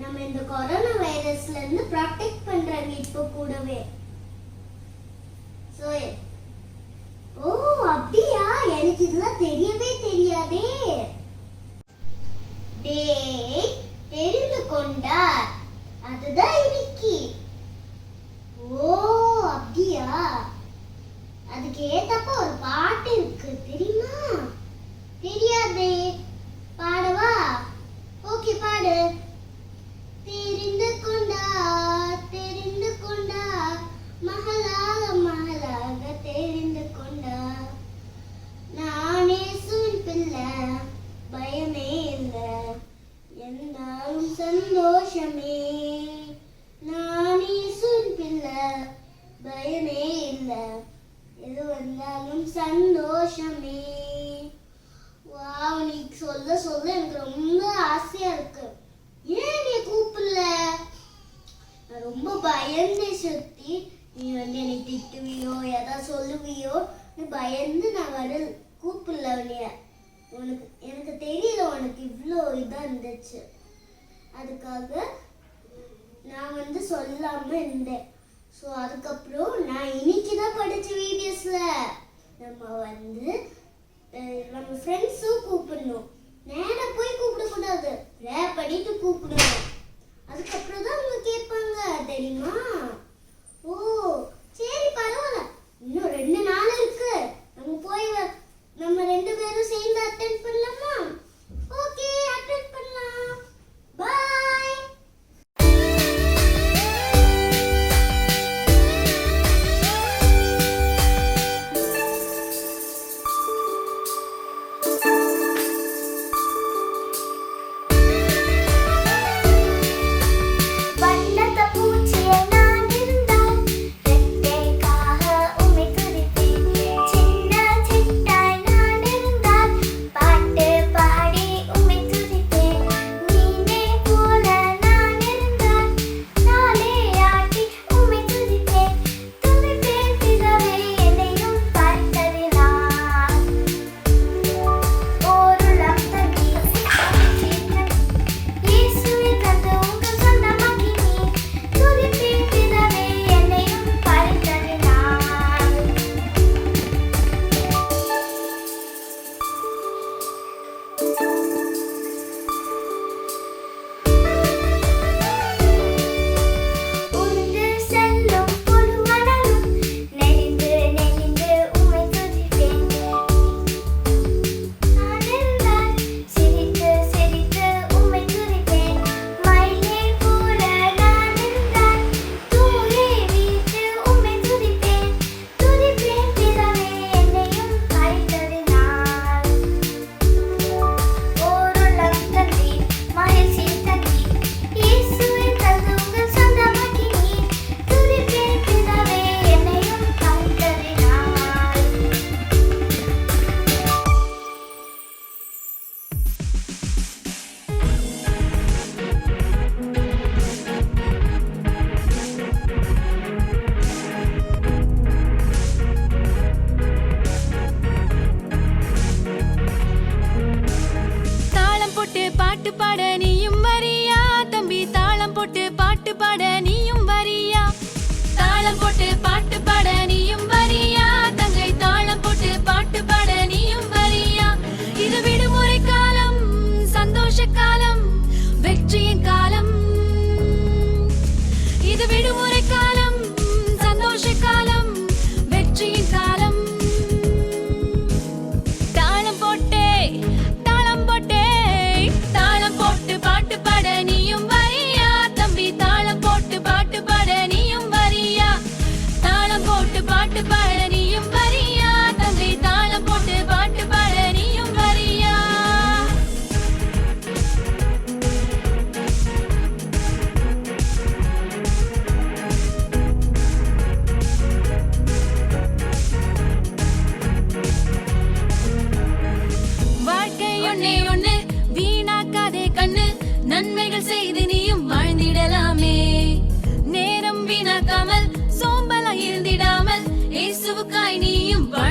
நம்ம இந்த கொரோனா வைரஸ்ல இருந்து ப்ரொடெக்ட் பண்றாங்க இப்போ கூடவே. சோ ஓ, அப்படியா? எனக்கு இதெல்லாம் தெரியவே தெரியாதே. டே தெரிந்து கொண்டார், அதுதான் இன்னைக்கு. ஓ, அப்படியா? அதுக்கு ஏத்தப்ப ஒரு பாட்டு இருக்கு தெரியுமா? தெரியாதே, பாடவா? ஓகே, பாடு. தெரிந்து கொண்டார், தெரிந்து கொண்டார், மகளாக மகளாக தெரிந்து கொண்டார். நான் இயேசுவின் பிள்ளை, பயமே இல்லை, என்னாலும் சந்தோஷமே. நான் இயேசுவின் பிள்ளை, பயமே இல்லை, எது வந்தாலும் சந்தோஷமே. வாவ், நீ சொல்ல சொல்ல எனக்கு ரொம்ப ஆசையா இருக்கு. ஏன் நீ கூப்பிடல? நான் ரொம்ப பயந்து சுத்தி, நீ வந்து என்னை திட்டுவியோ ஏதாவது சொல்லுவியோ பயந்து நான் கூப்பிடல உன்னைய. எனக்கு தெரியல உனக்கு இவ்வளோ இதா இருந்துச்சு, அதுக்காக நான் வந்து சொல்லாம இருந்தேன். ஸோ அதுக்கப்புறம் நான் இன்னைக்கு தான் படிச்ச வீடியோஸ்ல நம்ம வந்து நம்ம ஃப்ரெண்ட்ஸும் கூப்பிடணும், நேரா போய் கூப்பிடக்கூடாது, ரேப் பண்ணிட்டு கூப்பிடணும். அதுக்கப்புறம் தான் அவங்க கேட்பாங்க தெரியுமா? ஓ, சரி, பரவாயில்ல, இன்னும் 2 நாள் இருக்கு, நம்ம போய் நம்ம 2 பேரும் சேர்ந்து அட்டெண்ட் பண்ணலாமா? ஓகே, அட்டெண்ட் பண்ணலாம். பாய்.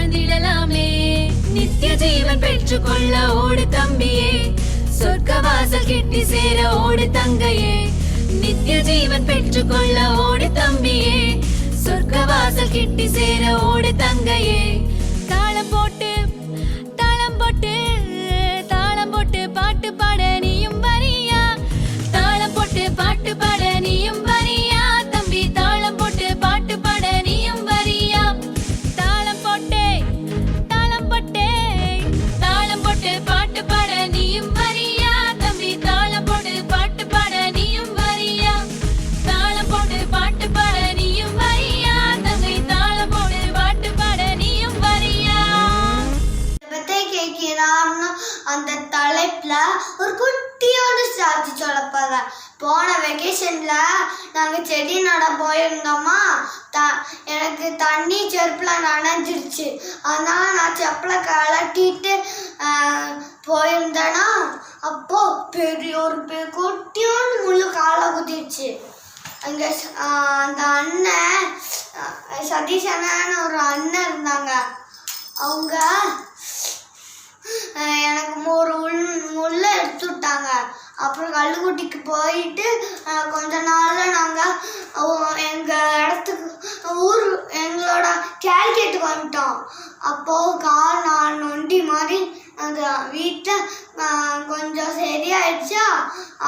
வாழ்ந்திடலாமே. நித்திய ஜீவன் பெற்றுக்கொள்ள ஓடு தம்பியே, சொர்க்க வாசல் கிட்டி சேர ஓடு தங்கையே. நித்திய ஜீவன் பெற்றுக்கொள்ள ஓடு தம்பியே, சொர்க்க வாசல் கிட்டி சேர ஓடு தங்கையே. தாளம் போட்டு தாளம் போட்டு தாளம் போட்டு பாட்டு பாட நீயும் வரியா? தாளம் போட்டு பாட்டு பாட நீயும் வரியா? தம்பி தாளம் போட்டு பாட்டு பாட நீயும் வரியா? தாளம் போட்டு தாளம் போட்டு தாளம் போட்டு பாட்டு பாட நீயும் வரியா? தம்பி தாளம் போட்டு பாட்டு பாட நீயும் வரியா? தாளம் போட்டு பாட்டு பாட நீயும் வரியா? தங்கை தாளம் போட்டு பாட்டு பாட நீயும் வரியா? பத்தை கேட்கிறான்னு அந்த தலைப்புல ஒரு குட்டியோட சாட்சி சொல்ல போறேன். போன வெக்கேஷன்ல நாங்க செடி நட போயிருந்தோமா, எனக்கு தண்ணி செருப்புல நனைஞ்சிருச்சு. அதனால நான் செப்பலை கலட்டிட்டு போயிருந்தேன்னா, அப்போ பெரிய ஒரு குட்டியோட முள்ளு காலை குத்திடுச்சு. அங்கே அந்த அண்ணன் சதீஷ் அண்ணன்னு ஒரு அண்ணன் இருந்தாங்க. அவங்க எனக்கு ஒரு முள்ளை எடுத்து விட்டாங்க. அப்புறம் கல்லுக்குட்டிக்கு போயிட்டு கொஞ்ச நாளில் நாங்கள் எங்கள் இடத்துக்கு எங்களோட கேல்கேட்டுக்கு வந்துட்டோம். அப்போது கால் நான் நொண்டி மாதிரி அந்த வீட்டில் கொஞ்சம் சரியாயிடுச்சா.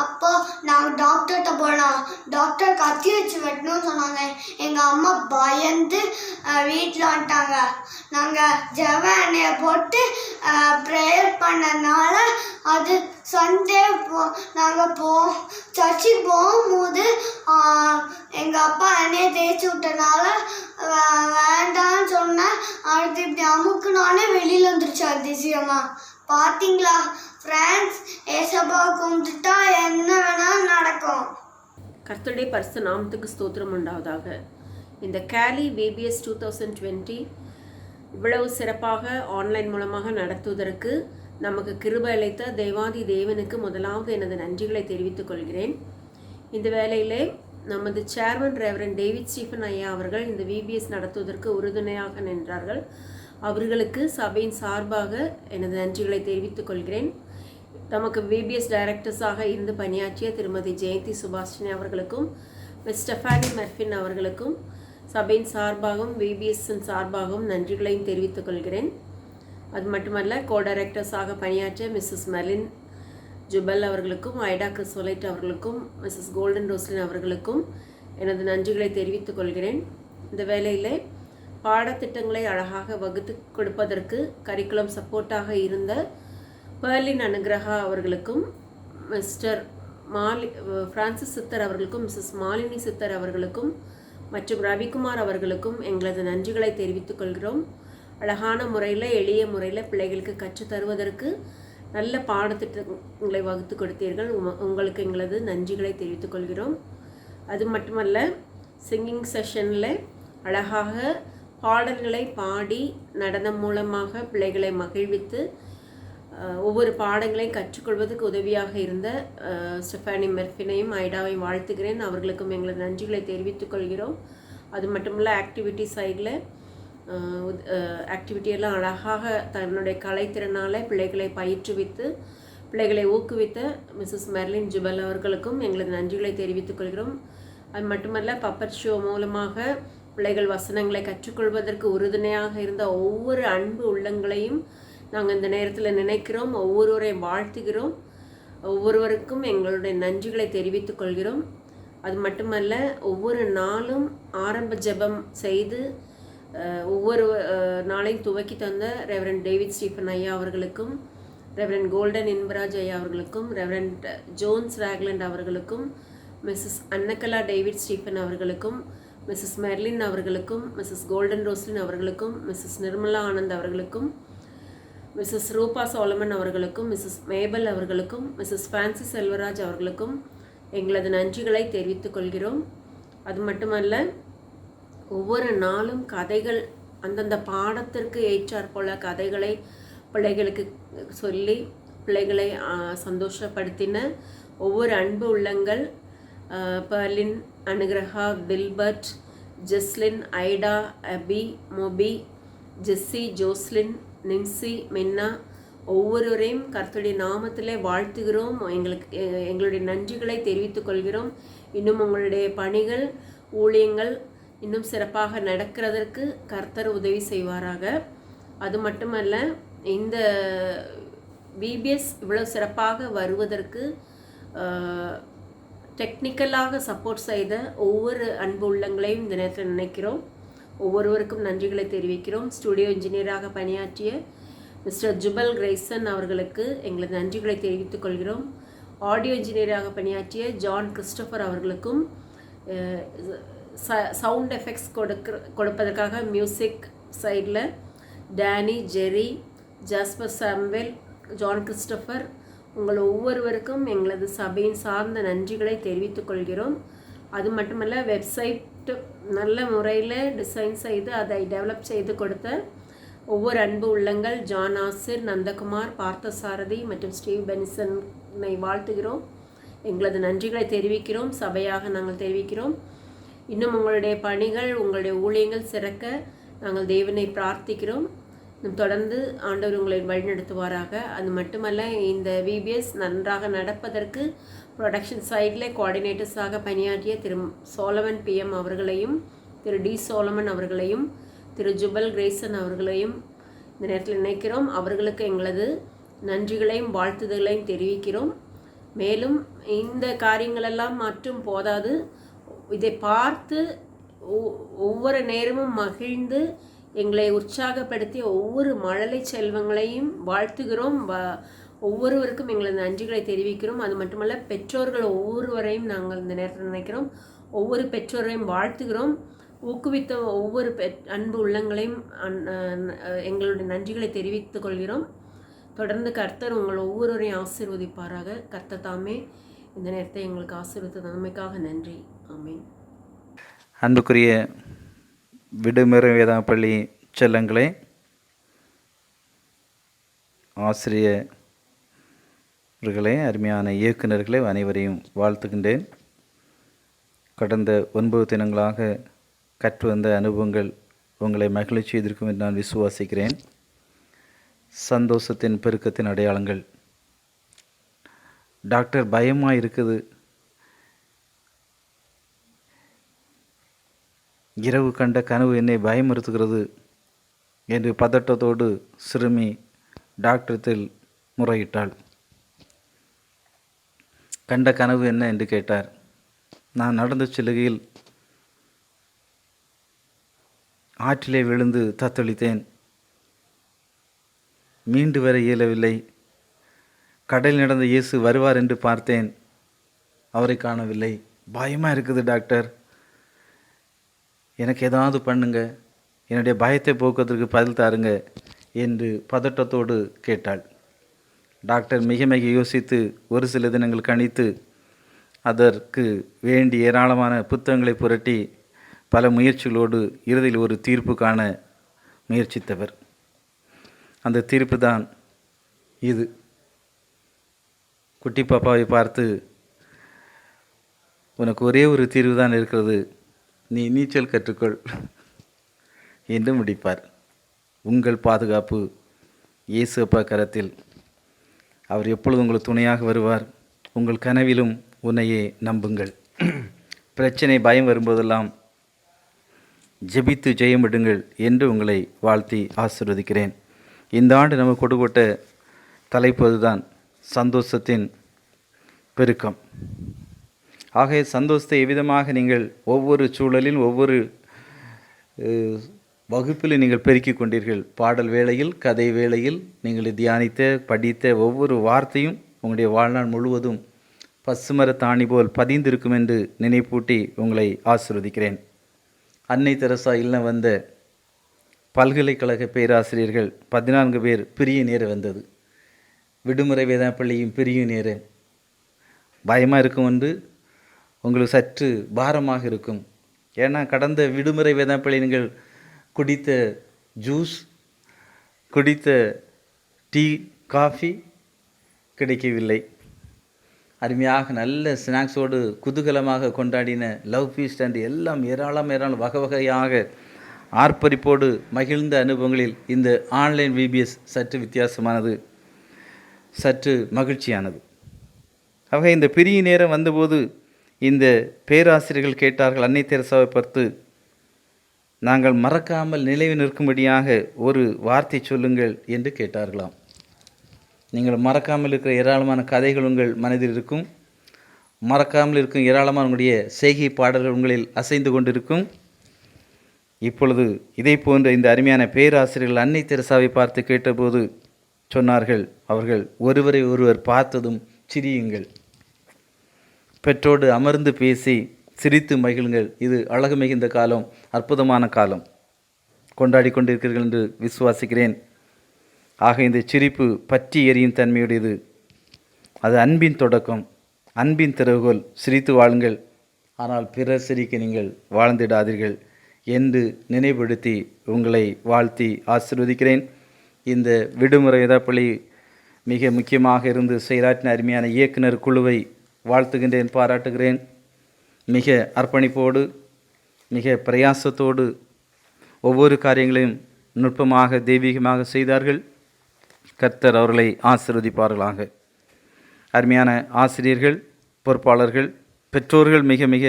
அப்போது நாங்கள் டாக்டர்கிட்ட போனோம். டாக்டர் கத்தி வச்சு வெட்டணும்னு சொன்னாங்க. எங்கள் அம்மா பயந்து வீட்டில் வந்துட்டாங்க. நாங்கள் ஜெப எண்ணெயை போட்டு ப்ரேயர் பண்ணனால அது சண்டே நாங்கள் சர்ச்சுக்கு போகும்போது எங்கள் அப்பா எண்ணெயை தேய்ச்சி விட்டனால வேண்டான்னு சொன்னேன். அடுத்து இப்படி அமுக்குனாலே வெளியில் வந்துருச்சு அதிசயமா. பார்த்தீங்களா ஃப்ரெண்ட்ஸ், ஏசப்பா கும்பிட்டுட்டா என்ன வேணாலும் நடக்கும். கர்த்தருடைய பரிசுத்த நாமத்துக்கு ஸ்தோத்திரம் உண்டாவதாக. இந்த கேலி விபிஎஸ் 2020 இவ்வளவு சிறப்பாக ஆன்லைன் மூலமாக நடத்துவதற்கு நமக்கு கிருபை அளித்த தேவாதி தேவனுக்கு முதலாவது எனது நன்றிகளை தெரிவித்துக் கொள்கிறேன். இந்த வேளையிலே நமது சேர்மன் ரெவரண்ட் டேவிட் ஸ்டீஃபன் ஐயா அவர்கள் இந்த விபிஎஸ் நடத்துவதற்கு உறுதுணையாக நின்றார்கள். அவர்களுக்கு சபையின் சார்பாக எனது நன்றிகளை தெரிவித்துக் கொள்கிறேன். நமக்கு விபிஎஸ் டைரக்டர்ஸாக இருந்து பணியாற்றிய திருமதி ஜெயந்தி சுபாஷினி அவர்களுக்கும் மிஸ் ஸ்டெஃபானி மெர்ஃபின் அவர்களுக்கும் சபையின் சார்பாகவும் விபிஎஸ்ஸின் சார்பாகவும் நன்றிகளையும் தெரிவித்துக் கொள்கிறேன். அது மட்டுமல்ல, கோ டைரக்டர்ஸாக பணியாற்றிய மிஸ்ஸஸ் மெர்லின் ஜுபல் அவர்களுக்கும், ஐடா கிறிஸ்வலைட் அவர்களுக்கும், மிஸ்ஸஸ் கோல்டன் ரோஸ்லின் அவர்களுக்கும் எனது நன்றிகளை தெரிவித்துக் கொள்கிறேன். இந்த வேளையிலே பாடத்திட்டங்களை அழகாக வகுத்து கொடுப்பதற்கு கரிக்குலம் சப்போர்ட்டாக இருந்த பெர்லின் அனுகிரகா அவர்களுக்கும், மிஸ்டர் பிரான்சிஸ் சித்தர் அவர்களுக்கும், மிஸ்ஸஸ் மாலினி சித்தர் அவர்களுக்கும் மற்றும் ரவிக்குமார் அவர்களுக்கும் எங்களது நன்றிகளை தெரிவித்துக் கொள்கிறோம். அழகான முறையில், எளிய முறையில் பிள்ளைகளுக்கு கற்றுத் தருவதற்கு நல்ல பாடத்திட்டங்களை வகுத்து கொடுத்தீர்கள். உங்களுக்கு எங்களது நன்றிகளை தெரிவித்துக் கொள்கிறோம். அது மட்டுமல்ல, சிங்கிங் செஷனில் அழகாக பாடல்களை பாடி நடனம் மூலமாக பிள்ளைகளை மகிழ்வித்து ஒவ்வொரு பாடங்களையும் கற்றுக்கொள்வதற்கு உதவியாக இருந்த ஸ்டெஃபானி மெர்ஃபினையும் ஐடாவையும் வாழ்த்துகிறேன். அவர்களுக்கும் எங்களது நன்றிகளை தெரிவித்துக் கொள்கிறோம். அது மட்டுமில்ல, ஆக்டிவிட்டி சைடில் ஆக்டிவிட்டியெல்லாம் அழகாக தன்னுடைய கலைத்திறனால் பிள்ளைகளை பயிற்றுவித்து பிள்ளைகளை ஊக்குவித்த மிஸ்ஸஸ் மெர்லின் ஜுபல் அவர்களுக்கும் எங்களது நன்றிகளை தெரிவித்துக் கொள்கிறோம். அது மட்டுமல்ல, பப்பட் ஷோ மூலமாக பிள்ளைகள் வசனங்களை கற்றுக்கொள்வதற்கு உறுதுணையாக இருந்த ஒவ்வொரு அன்பு உள்ளங்களையும் நாங்கள் இந்த நேரத்தில் நினைக்கிறோம். ஒவ்வொருவரையும் வாழ்த்துகிறோம். ஒவ்வொருவருக்கும் எங்களுடைய நன்றிகளை தெரிவித்துக் கொள்கிறோம். அது மட்டுமல்ல, ஒவ்வொரு நாளும் ஆரம்ப ஜெபம் செய்து ஒவ்வொரு நாளையும் துவக்கி தந்த ரெவரண்ட் டேவிட் ஸ்டீஃபன் ஐயா அவர்களுக்கும், ரெவரண்ட் கோல்டன் இன்பராஜ் ஐயா அவர்களுக்கும், ரெவரண்ட் ஜோன்ஸ் ராக்லண்ட் அவர்களுக்கும், மிஸ்ஸஸ் அன்னகலா டேவிட் ஸ்டீஃபன் அவர்களுக்கும், மிஸ்ஸஸ் மெர்லின் அவர்களுக்கும், மிஸ்ஸஸ் கோல்டன் ரோஸ்லின் அவர்களுக்கும், மிஸ்ஸஸ் நிர்மலா ஆனந்த் அவர்களுக்கும், மிஸ்ஸஸ் ரூபா சோலமன் அவர்களுக்கும், மிஸ்ஸஸ் மேபல் அவர்களுக்கும், மிஸ்ஸஸ் ஃபான்சி செல்வராஜ் அவர்களுக்கும் எங்களது நன்றிகளை தெரிவித்துக் கொள்கிறோம். அது மட்டுமல்ல, ஒவ்வொரு நாளும் கதைகள் அந்தந்த பாடத்திற்கு ஏற்றாற் போல கதைகளை பிள்ளைகளுக்கு சொல்லி பிள்ளைகளை சந்தோஷப்படுத்தின ஒவ்வொரு அன்பு உள்ளங்கள் பெர்லின், அனுகிரகா, பில்பர்ட், ஜெஸ்லின், ஐடா, அபி, மொபி, ஜெஸ்ஸி, ஜோஸ்லின், நிம்சி, மென்னா ஒவ்வொருவரையும் கர்த்தருடைய நாமத்திலே வாழ்த்துகிறோம். எங்களுடைய நன்றிகளை தெரிவித்துக் கொள்கிறோம். இன்னும் உங்களுடைய பணிகள், ஊழியங்கள் இன்னும் சிறப்பாக நடக்கிறதற்கு கர்த்தர் உதவி செய்வாராக. அது மட்டுமல்ல, இந்த பிபிஎஸ் இவ்வளோ சிறப்பாக வருவதற்கு டெக்னிக்கலாக சப்போர்ட் செய்த ஒவ்வொரு அன்பு உள்ளங்களையும் இந்த நேரத்தில் நினைக்கிறோம். ஒவ்வொருவருக்கும் நன்றிகளை தெரிவிக்கிறோம். ஸ்டுடியோ இன்ஜினியராக பணியாற்றிய மிஸ்டர் ஜுபல் கிரேசன் அவர்களுக்கு எங்களது நன்றிகளை தெரிவித்துக் கொள்கிறோம். ஆடியோ இன்ஜினியராக பணியாற்றிய ஜான் கிறிஸ்டோஃபர் அவர்களுக்கும், சவுண்ட் எஃபெக்ட்ஸ் கொடுப்பதற்காக மியூசிக் சைடில் டேனி, ஜெரி, ஜாஸ்பர் சாம்வெல், ஜான் கிறிஸ்டோஃபர் உங்கள் ஒவ்வொருவருக்கும் எங்களது சபையின் சார்ந்த நன்றிகளை தெரிவித்துக் கொள்கிறோம். அது மட்டுமல்ல, வெப்சைட் நல்ல முறையில் டிசைன் செய்து அதை டெவலப் செய்து கொடுத்த ஒவ்வொரு அன்பு உள்ளங்கள் ஜான் ஆசிர், நந்தகுமார், பார்த்தசாரதி மற்றும் ஸ்டீவ் பெனிசனை வாழ்த்துகிறோம். எங்களது நன்றிகளை தெரிவிக்கிறோம். சபையாக நாங்கள் தெரிவிக்கிறோம். இன்னும் உங்களுடைய பணிகள், உங்களுடைய ஊழியங்கள் சிறக்க நாங்கள் தேவனை பிரார்த்திக்கிறோம். தொடர்ந்து ஆண்டவர் உங்களை வழிநடத்துவாராக. அது மட்டுமல்ல, இந்த விபிஎஸ் நன்றாக நடப்பதற்கு ப்ரொடக்ஷன் சைடில் கோஆர்டினேட்டர்ஸாக பணியாற்றிய திரு சோலமன் PM அவர்களையும், திரு டி சோலமன் அவர்களையும், திரு ஜுபல் கிரேசன் அவர்களையும் இந்த நேரத்தில் நினைக்கிறோம். அவர்களுக்கு எங்களது நன்றிகளையும் வாழ்த்துதலையும் தெரிவிக்கிறோம். மேலும் இந்த காரியங்களெல்லாம் மற்றும் போதாது, இதை பார்த்து ஒவ்வொரு நேரமும் மகிழ்ந்து எங்களை உற்சாகப்படுத்திய ஒவ்வொரு மழலை செல்வங்களையும் வாழ்த்துகிறோம். ஒவ்வொருவருக்கும் எங்களது நன்றிகளை தெரிவிக்கிறோம். அது மட்டுமல்ல, பெற்றோர்கள் ஒவ்வொருவரையும் நாங்கள் இந்த நேரத்தில் நினைக்கிறோம். ஒவ்வொரு பெற்றோரையும் வாழ்த்துகிறோம். ஊக்குவித்த ஒவ்வொரு அன்பு உள்ளங்களையும் எங்களுடைய நன்றிகளை தெரிவித்துக் கொள்கிறோம். தொடர்ந்து கர்த்தர் உங்கள் ஒவ்வொருவரையும் ஆசீர்வதிப்பாராக. கர்த்தர் தாமே இந்த நேரத்தை எங்களுக்கு ஆசீர்வதித்த நன்மைக்காக நன்றி. ஆமென். அன்புக்குரிய விடுமுறை வேதாப்பள்ளி செல்லங்களே, ஆசிரியர்களே, அருமையான இயக்குநர்களே, அனைவரையும் வாழ்த்துகின்றேன். கடந்த 9 தினங்களாக கற்று வந்த அனுபவங்கள் உங்களை மகிழ்ச்சி செய்திருக்கும் என்று நான் விசுவாசிக்கிறேன். சந்தோஷத்தின் பெருக்கத்தின் அடையாளங்கள். டாக்டர் பயமாக இருக்குது, இரவு கண்ட கனவு என்னை பயமுறுத்துகிறது என்று பதட்டத்தோடு சிறுமி டாக்டரத்தில் முறையிட்டாள். கண்ட கனவு என்ன என்று கேட்டார். நான் நடந்து செல்லுகையில் ஆற்றிலே விழுந்து தத்தளித்தேன். மீண்டு வர இயலவில்லை. கடலில் நடந்த இயேசு வருவார் என்று பார்த்தேன், அவரை காணவில்லை. பயமாக இருக்குது டாக்டர், எனக்கு ஏதாவது பண்ணுங்க, என்னுடைய பயத்தை போக்குவதற்கு பதில் தாருங்க என்று பதட்டத்தோடு கேட்டாள். டாக்டர் மிக மிக யோசித்து ஒரு சில தினங்கள் கழித்து அதற்கு வேண்டி ஏராளமான புத்தகங்களை புரட்டி பல முயற்சிகளோடு இறுதியில் ஒரு தீர்ப்பு காண முயற்சித்தவர். அந்த தீர்ப்பு தான் இது. குட்டி பாப்பாவை பார்த்து, உனக்கு ஒரே ஒரு தீர்வு தான் இருக்கிறது, நீ நீச்சல் கற்றுக்கொள் என்று முடிப்பார். உங்கள் பாதுகாப்பு இயேசு அப்பா கரத்தில். அவர் எப்பொழுது உங்களுக்கு துணையாக வருவார். உங்கள் கனவிலும் உன்னையே நம்புங்கள். பிரச்சனை, பயம் வரும்போதெல்லாம் ஜெபித்து ஜெயமிடுங்கள் என்று உங்களை வாழ்த்தி ஆசீர்வதிக்கிறேன். இந்த ஆண்டு நமக்கு கொடுக்கப்பட்ட தலைப்பு அதுதான், சந்தோஷத்தின் பெருக்கம். ஆகவே சந்தோஷத்தை எவ்விதமாக நீங்கள் ஒவ்வொரு சூழலில், ஒவ்வொரு வகுப்பில் நீங்கள் பெருக்கிக் கொண்டீர்கள். பாடல் வேளையில், கதை வேளையில் நீங்கள் தியானித்த படித்த ஒவ்வொரு வார்த்தையும் உங்களுடைய வாழ்நாள் முழுவதும் பசுமர தாணி போல் பதிந்திருக்கும் என்று நினைப்பூட்டி உங்களை ஆசீர்வதிக்கிறேன். அன்னை தெரசா இல்லம் வந்த பல்கலைக்கழக பேராசிரியர்கள் 14 பேர் பிரிய நேரம் வந்தது. விடுமுறை வேதாப்பள்ளியும் பிரிய நேரம். பயமாக இருக்கும் என்று உங்களுக்கு சற்று பாரமாக இருக்கும். ஏன்னா கடந்த விடுமுறை வேதாப்பள்ளி நீங்கள் குடித்த ஜூஸ், குடித்த டீ, காஃபி கிடைக்கவில்லை. அருமையாக நல்ல ஸ்நாக்ஸோடு குதூகலமாக கொண்டாடின லவ் ஃபீஸ்ட் அண்ட் எல்லாம் ஏராளம் வகை வகையாக ஆர்ப்பரிப்போடு மகிழ்ந்த அனுபவங்களில் இந்த ஆன்லைன் விபிஎஸ் சற்று வித்தியாசமானது, சற்று மகிழ்ச்சியானது. ஆக இந்த பிரிய நேரம் வந்தபோது இந்த பேராசிரியர்கள் கேட்டார்கள், அன்னை தெரசாவை பார்த்து, நாங்கள் மறக்காமல் நினைவு நிற்கும்படியாக ஒரு வார்த்தை சொல்லுங்கள் என்று கேட்டார்களாம். நீங்கள் மறக்காமல் இருக்கிற ஏராளமான கதைகள் உங்கள் மனதில் இருக்கும், மறக்காமல் இருக்கும் ஏராளமான உங்களுடைய செய்கை பாடல்கள் உங்களில் அசைந்து கொண்டிருக்கும். இப்பொழுது இதை போன்ற இந்த அருமையான பேராசிரியர்கள் அன்னை தெரசாவை பார்த்து கேட்டபோது சொன்னார்கள், அவர்கள் ஒருவரை ஒருவர் பார்த்ததும் சிரியுங்கள், பெற்றோடு அமர்ந்து பேசி சிரித்து மகிழுங்கள், இது அழகு மிகுந்த காலம், அற்புதமான காலம் கொண்டாடி கொண்டிருக்கிறீர்கள் என்று விசுவாசிக்கிறேன். ஆக இந்த சிரிப்பு பற்றி எரியும் தன்மையுடையது, அது அன்பின் தொடக்கம், அன்பின் திறவுகோல். சிரித்து வாழுங்கள், ஆனால் பிறர் சிரிக்க நீங்கள் வாழ்ந்திடாதீர்கள் என்று நினைவுபடுத்தி உங்களை வாழ்த்தி ஆசீர்வதிக்கிறேன். இந்த விடுமுறை வேதாப்பள்ளி மிக முக்கியமாக இருந்து செயலாற்றின அருமையான இயக்குனர் குழுவை வாழ்த்துகின்றேன், பாராட்டுகிறேன். மிக அர்ப்பணிப்போடு மிக பிரயாசத்தோடு ஒவ்வொரு காரியங்களையும் நுட்பமாக தெய்வீகமாக செய்தார்கள். கர்த்தர் அவர்களை ஆசீர்வதிப்பார்களாக. அருமையான ஆசிரியர்கள், பொறுப்பாளர்கள், பெற்றோர்கள் மிக மிக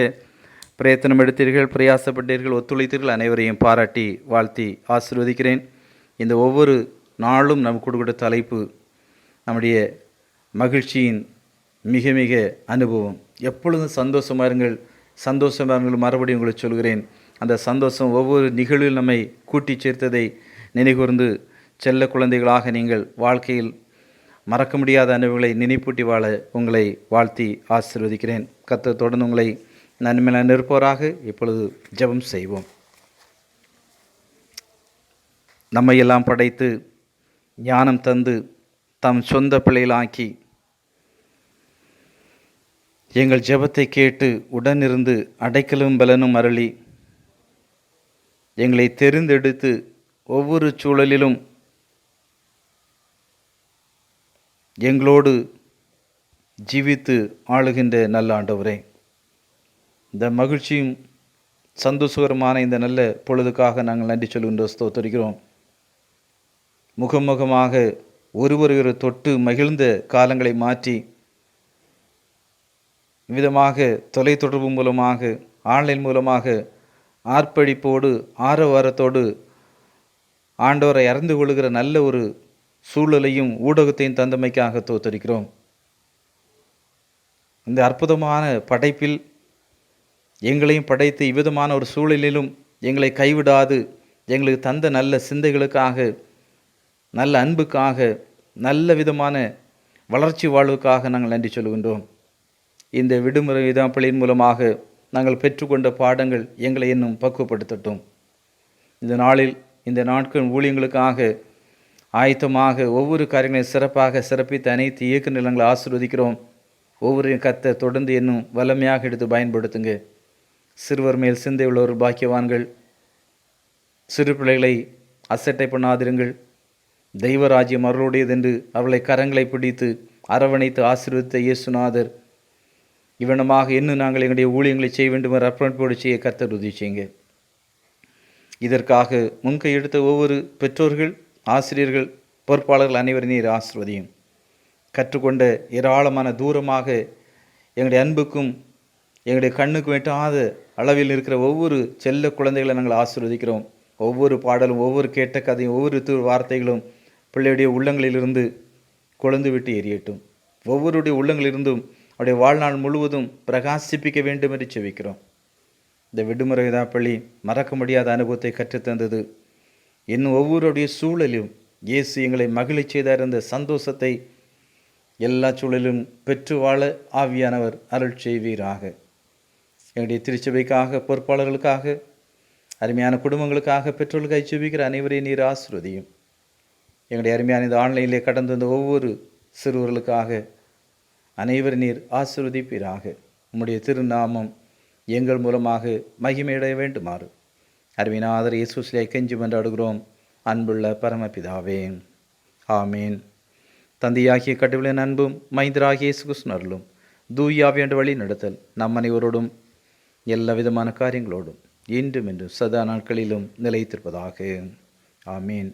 பிரயத்தனம் எடுத்தீர்கள், பிரயாசப்பட்டீர்கள், ஒத்துழைத்தீர்கள். அனைவரையும் பாராட்டி வாழ்த்தி ஆசீர்வதிக்கிறேன். இந்த ஒவ்வொரு நாளும் நம் கொடுக்கிற தலைப்பு நம்முடைய மகிழ்ச்சியின் மிக மிக அனுபவம். எப்பொழுதும் சந்தோஷமாக இருங்கள், சந்தோஷமாக இருங்கள். மறுபடியும் உங்களுக்கு சொல்கிறேன், அந்த சந்தோஷம் ஒவ்வொரு நிகழ்வில் நம்மை கூட்டி சேர்த்ததை நினைகூர்ந்து செல்ல குழந்தைகளாக நீங்கள் வாழ்க்கையில் மறக்க முடியாத அனுபவங்களை நினைப்பூட்டி வாழ உங்களை வாழ்த்தி ஆசீர்வதிக்கிறேன். கர்த்தர் தொடர்ந்து உங்களை நன்மையாக நிற்பவராக. இப்பொழுது ஜெபம் செய்வோம். நம்மையெல்லாம் படைத்து ஞானம் தந்து தம் சொந்த பிள்ளைகளாக்கி எங்கள் ஜெபத்தை கேட்டு உடனிருந்து அடைக்கலும் பலனும் அருளி எங்களை தெரிந்தெடுத்து ஒவ்வொரு சூழலிலும் எங்களோடு ஜீவித்து ஆளுகின்ற நல்ல ஆண்டவரே, இந்த மகிழ்ச்சியும் சந்தோஷகரமான இந்த நல்ல பொழுதுக்காக நாங்கள் நன்றி சொல்கின்றோம், ஸ்தோத்திரிக்கிறோம். முகமுகமாக ஒருவரை தொட்டு மகிழ்ந்த காலங்களை மாற்றி விதமாக தொலைத்தொடர்பு மூலமாக ஆன்லைன் மூலமாக ஆர்ப்பரிப்போடு ஆரவாரத்தோடு ஆண்டவரை அறிந்து கொள்கிற நல்ல ஒரு சூழலையும் ஊடகத்தையும் தந்தமைக்காக தோத்தரிக்கிறோம். இந்த அற்புதமான படைப்பில் எங்களையும் படைத்து இவ்விதமான ஒரு சூழலிலும் எங்களை கைவிடாது எங்களுக்கு தந்த நல்ல சிந்தைகளுக்காக, நல்ல அன்புக்காக, நல்ல விதமான வளர்ச்சி வாழ்வுக்காக நாங்கள் நன்றி சொல்கின்றோம். இந்த விடுமுறை வேதாப்பள்ளியின் மூலமாக நாங்கள் பெற்றுக்கொண்ட பாடங்கள் எங்களை இன்னும் பக்குவப்படுத்தட்டும். இந்த நாளில் இந்த நாட்கள் ஊழியங்களுக்காக ஆயத்தமாக ஒவ்வொரு காரியங்களையும் சிறப்பாக சிறப்பித்து அனைத்து இயக்க நிலங்களை ஆசீர்வதிக்கிறோம். ஒவ்வொரு கர்த்தர் தொடர்ந்து இன்னும் வல்லமையாக எடுத்து பயன்படுத்துங்க. சிறுவர் மேல் சிந்தை உள்ளவர் பாக்கியவான்கள். சிறு பிள்ளைகளை அசட்டை பண்ணாதிருங்கள். தெய்வராஜ்யம் அவர்களுடையதென்று அவளை கரங்களை பிடித்து அரவணைத்து ஆசீர்வதித்த இயேசுநாதர் இவனமாக இன்னும் நாங்கள் எங்களுடைய ஊழியங்களை செய்ய வேண்டும் என்று அர்ப்பணிப்போடு செய்ய கர்த்தர் உதவி செய்யுங்க. இதற்காக முன்கை எடுத்த ஒவ்வொரு பெற்றோர்கள், ஆசிரியர்கள், பொறுப்பாளர்கள் அனைவரும் நீர் ஆசீர்வதியும். கற்றுக்கொண்ட ஏராளமான தூரமாக எங்களுடைய அன்புக்கும் எங்களுடைய கண்ணுக்கு எட்டாத அளவில் இருக்கிற ஒவ்வொரு செல்ல குழந்தைகளை நாங்கள் ஆசீர்வதிக்கிறோம். ஒவ்வொரு பாடலும், ஒவ்வொரு கேட்ட கதையும், ஒவ்வொரு வார்த்தைகளும் பிள்ளையுடைய உள்ளங்களிலிருந்து கொழுந்து விட்டு எரியட்டும். ஒவ்வொருடைய உள்ளங்களிலிருந்தும் அவருடைய வாழ்நாள் முழுவதும் பிரகாசிப்பிக்க வேண்டும் என்று செபிக்கிறோம். இந்த விடுமுறை வேதாப்பள்ளி மறக்க முடியாத அனுபவத்தை கற்றுத்தந்தது. இன்னும் ஒவ்வொருடைய சூழலிலும் இயேசு எங்களை மகிழ்ச்சி செய்தார். இந்த சந்தோஷத்தை எல்லா சூழலிலும் பெற்று வாழ ஆவியானவர் அருள் செய்வீராக. எங்களுடைய திருச்சபைக்காக, பொறுப்பாளர்களுக்காக, அருமையான குடும்பங்களுக்காக, பெற்றோர்களுக்காக ஜெபிக்கிற அனைவரையும் நீர் ஆசீர்வதியும். எங்களுடைய அருமையான இந்த ஆன்லைனிலே கடந்து வந்த ஒவ்வொரு சிறுவர்களுக்காக அனைவரும் நீர் ஆசீர்வதிப்பீராக. உம்முடைய திருநாமம் எங்கள் மூலமாக மகிமையடைய வேண்டுமாறு அருமையானவர் இயேசுவிலே கெஞ்சி மன்றாடுகிறோம் அன்புள்ள பரமபிதாவே, ஆமீன். தந்தையாகிய கடவுளின் அன்பும் மைந்தராகிய இயேசு கிறிஸ்துவின் அருளும் தூயாவியாண்டு வழி நடத்தல் நம் அனைவரோடும் எல்லா விதமான காரியங்களோடும் இன்றும் என்றும் சதா நாட்களிலும் நிலைத்திருப்பதாக. ஆமீன்.